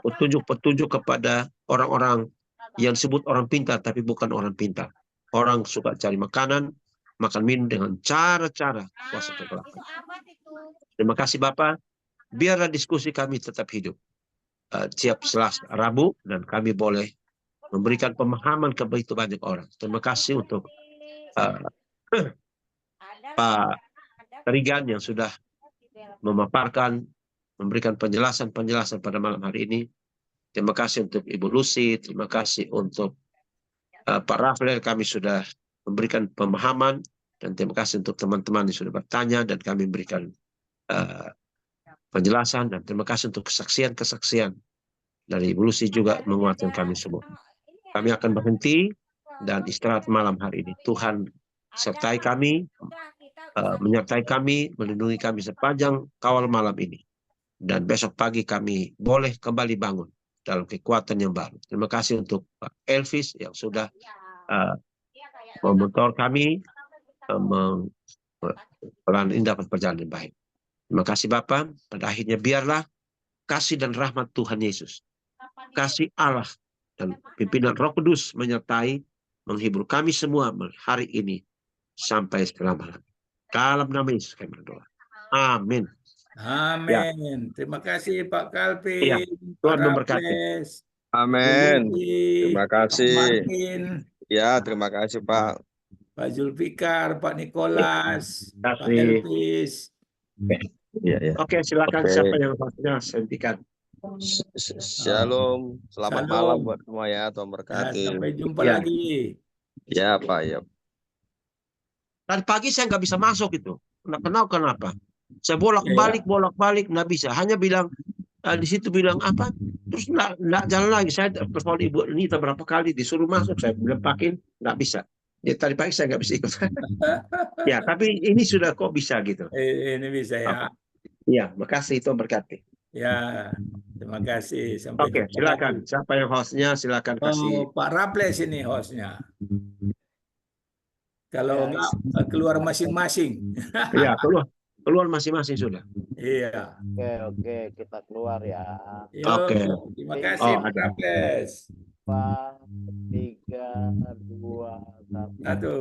petunjuk-petunjuk kepada orang-orang yang disebut orang pintar tapi bukan orang pintar. Orang suka cari makanan, makan minum dengan cara-cara kuasa kegelapan. Terima kasih Bapak. Biarlah diskusi kami tetap hidup. Tiap Selasa, Rabu, dan kami boleh memberikan pemahaman ke begitu banyak orang. Terima kasih untuk Pak Terigan yang sudah memaparkan, memberikan penjelasan-penjelasan pada malam hari ini. Terima kasih untuk Ibu Lucy, terima kasih untuk Pak Rafael, kami sudah memberikan pemahaman, dan terima kasih untuk teman-teman yang sudah bertanya dan kami memberikan penjelasan, dan terima kasih untuk kesaksian-kesaksian dari Ibu Lucy juga menguatkan kami semua. Kami akan berhenti dan istirahat malam hari ini. Tuhan sertai kami, menyertai kami, melindungi kami sepanjang kawal malam ini. Dan besok pagi kami boleh kembali bangun dalam kekuatan yang baru. Terima kasih untuk Pak Elvis yang sudah memotor kami, pelan ini dapat berjalan dengan baik. Terima kasih Bapak. Pada akhirnya biarlah kasih dan rahmat Tuhan Yesus, kasih Allah dan pimpinan Roh Kudus menyertai, menghibur kami semua hari ini sampai selama-lamanya. Dalam nama Yesus kami berdoa. Amin. Amin. Ya. Terima kasih Pak Kalvin, Ya. Pak Tuhan memberkati. Raffles, Amin. Bu Lucy, Terima Pak kasih. Martin, Ya, terima kasih Pak. Pak Zulfikar, Pak Nikolas, Terima Pak kasih. Elvis. Ya, ya. Oke, silakan Oke. siapa yang hostnya hentikan. Shalom. Selamat Shalom. malam buat semua ya. Tuhan Ya, berkati. sampai jumpa Ya. lagi. Ya, Pak. Ya. Tadi pagi saya nggak bisa masuk itu. Nggak tahu kenapa. Saya Ya, bolak-balik nggak bisa. Hanya bilang di situ bilang apa? Terus nggak jalan lagi. Saya telepon Ibu Nita berapa kali disuruh masuk. Saya lempakin nggak bisa. Ya, tadi pagi saya nggak bisa ikut. Ya, tapi ini sudah kok bisa gitu. Ini bisa ya. Ya, makasih itu berkati. Ya, terima kasih. Sampai Oke, jumpa silakan. lagi. Siapa yang hostnya silakan kasih. Oh, Pak Raffles ini hostnya. Kalau Ya, enggak keluar masing-masing. Ya, keluar masing-masing sudah. Iya. Oke, kita keluar ya. Yo, Oke. terima kasih Oh, Pak ada. Raffles. 4, 3, 2, 1. Satu.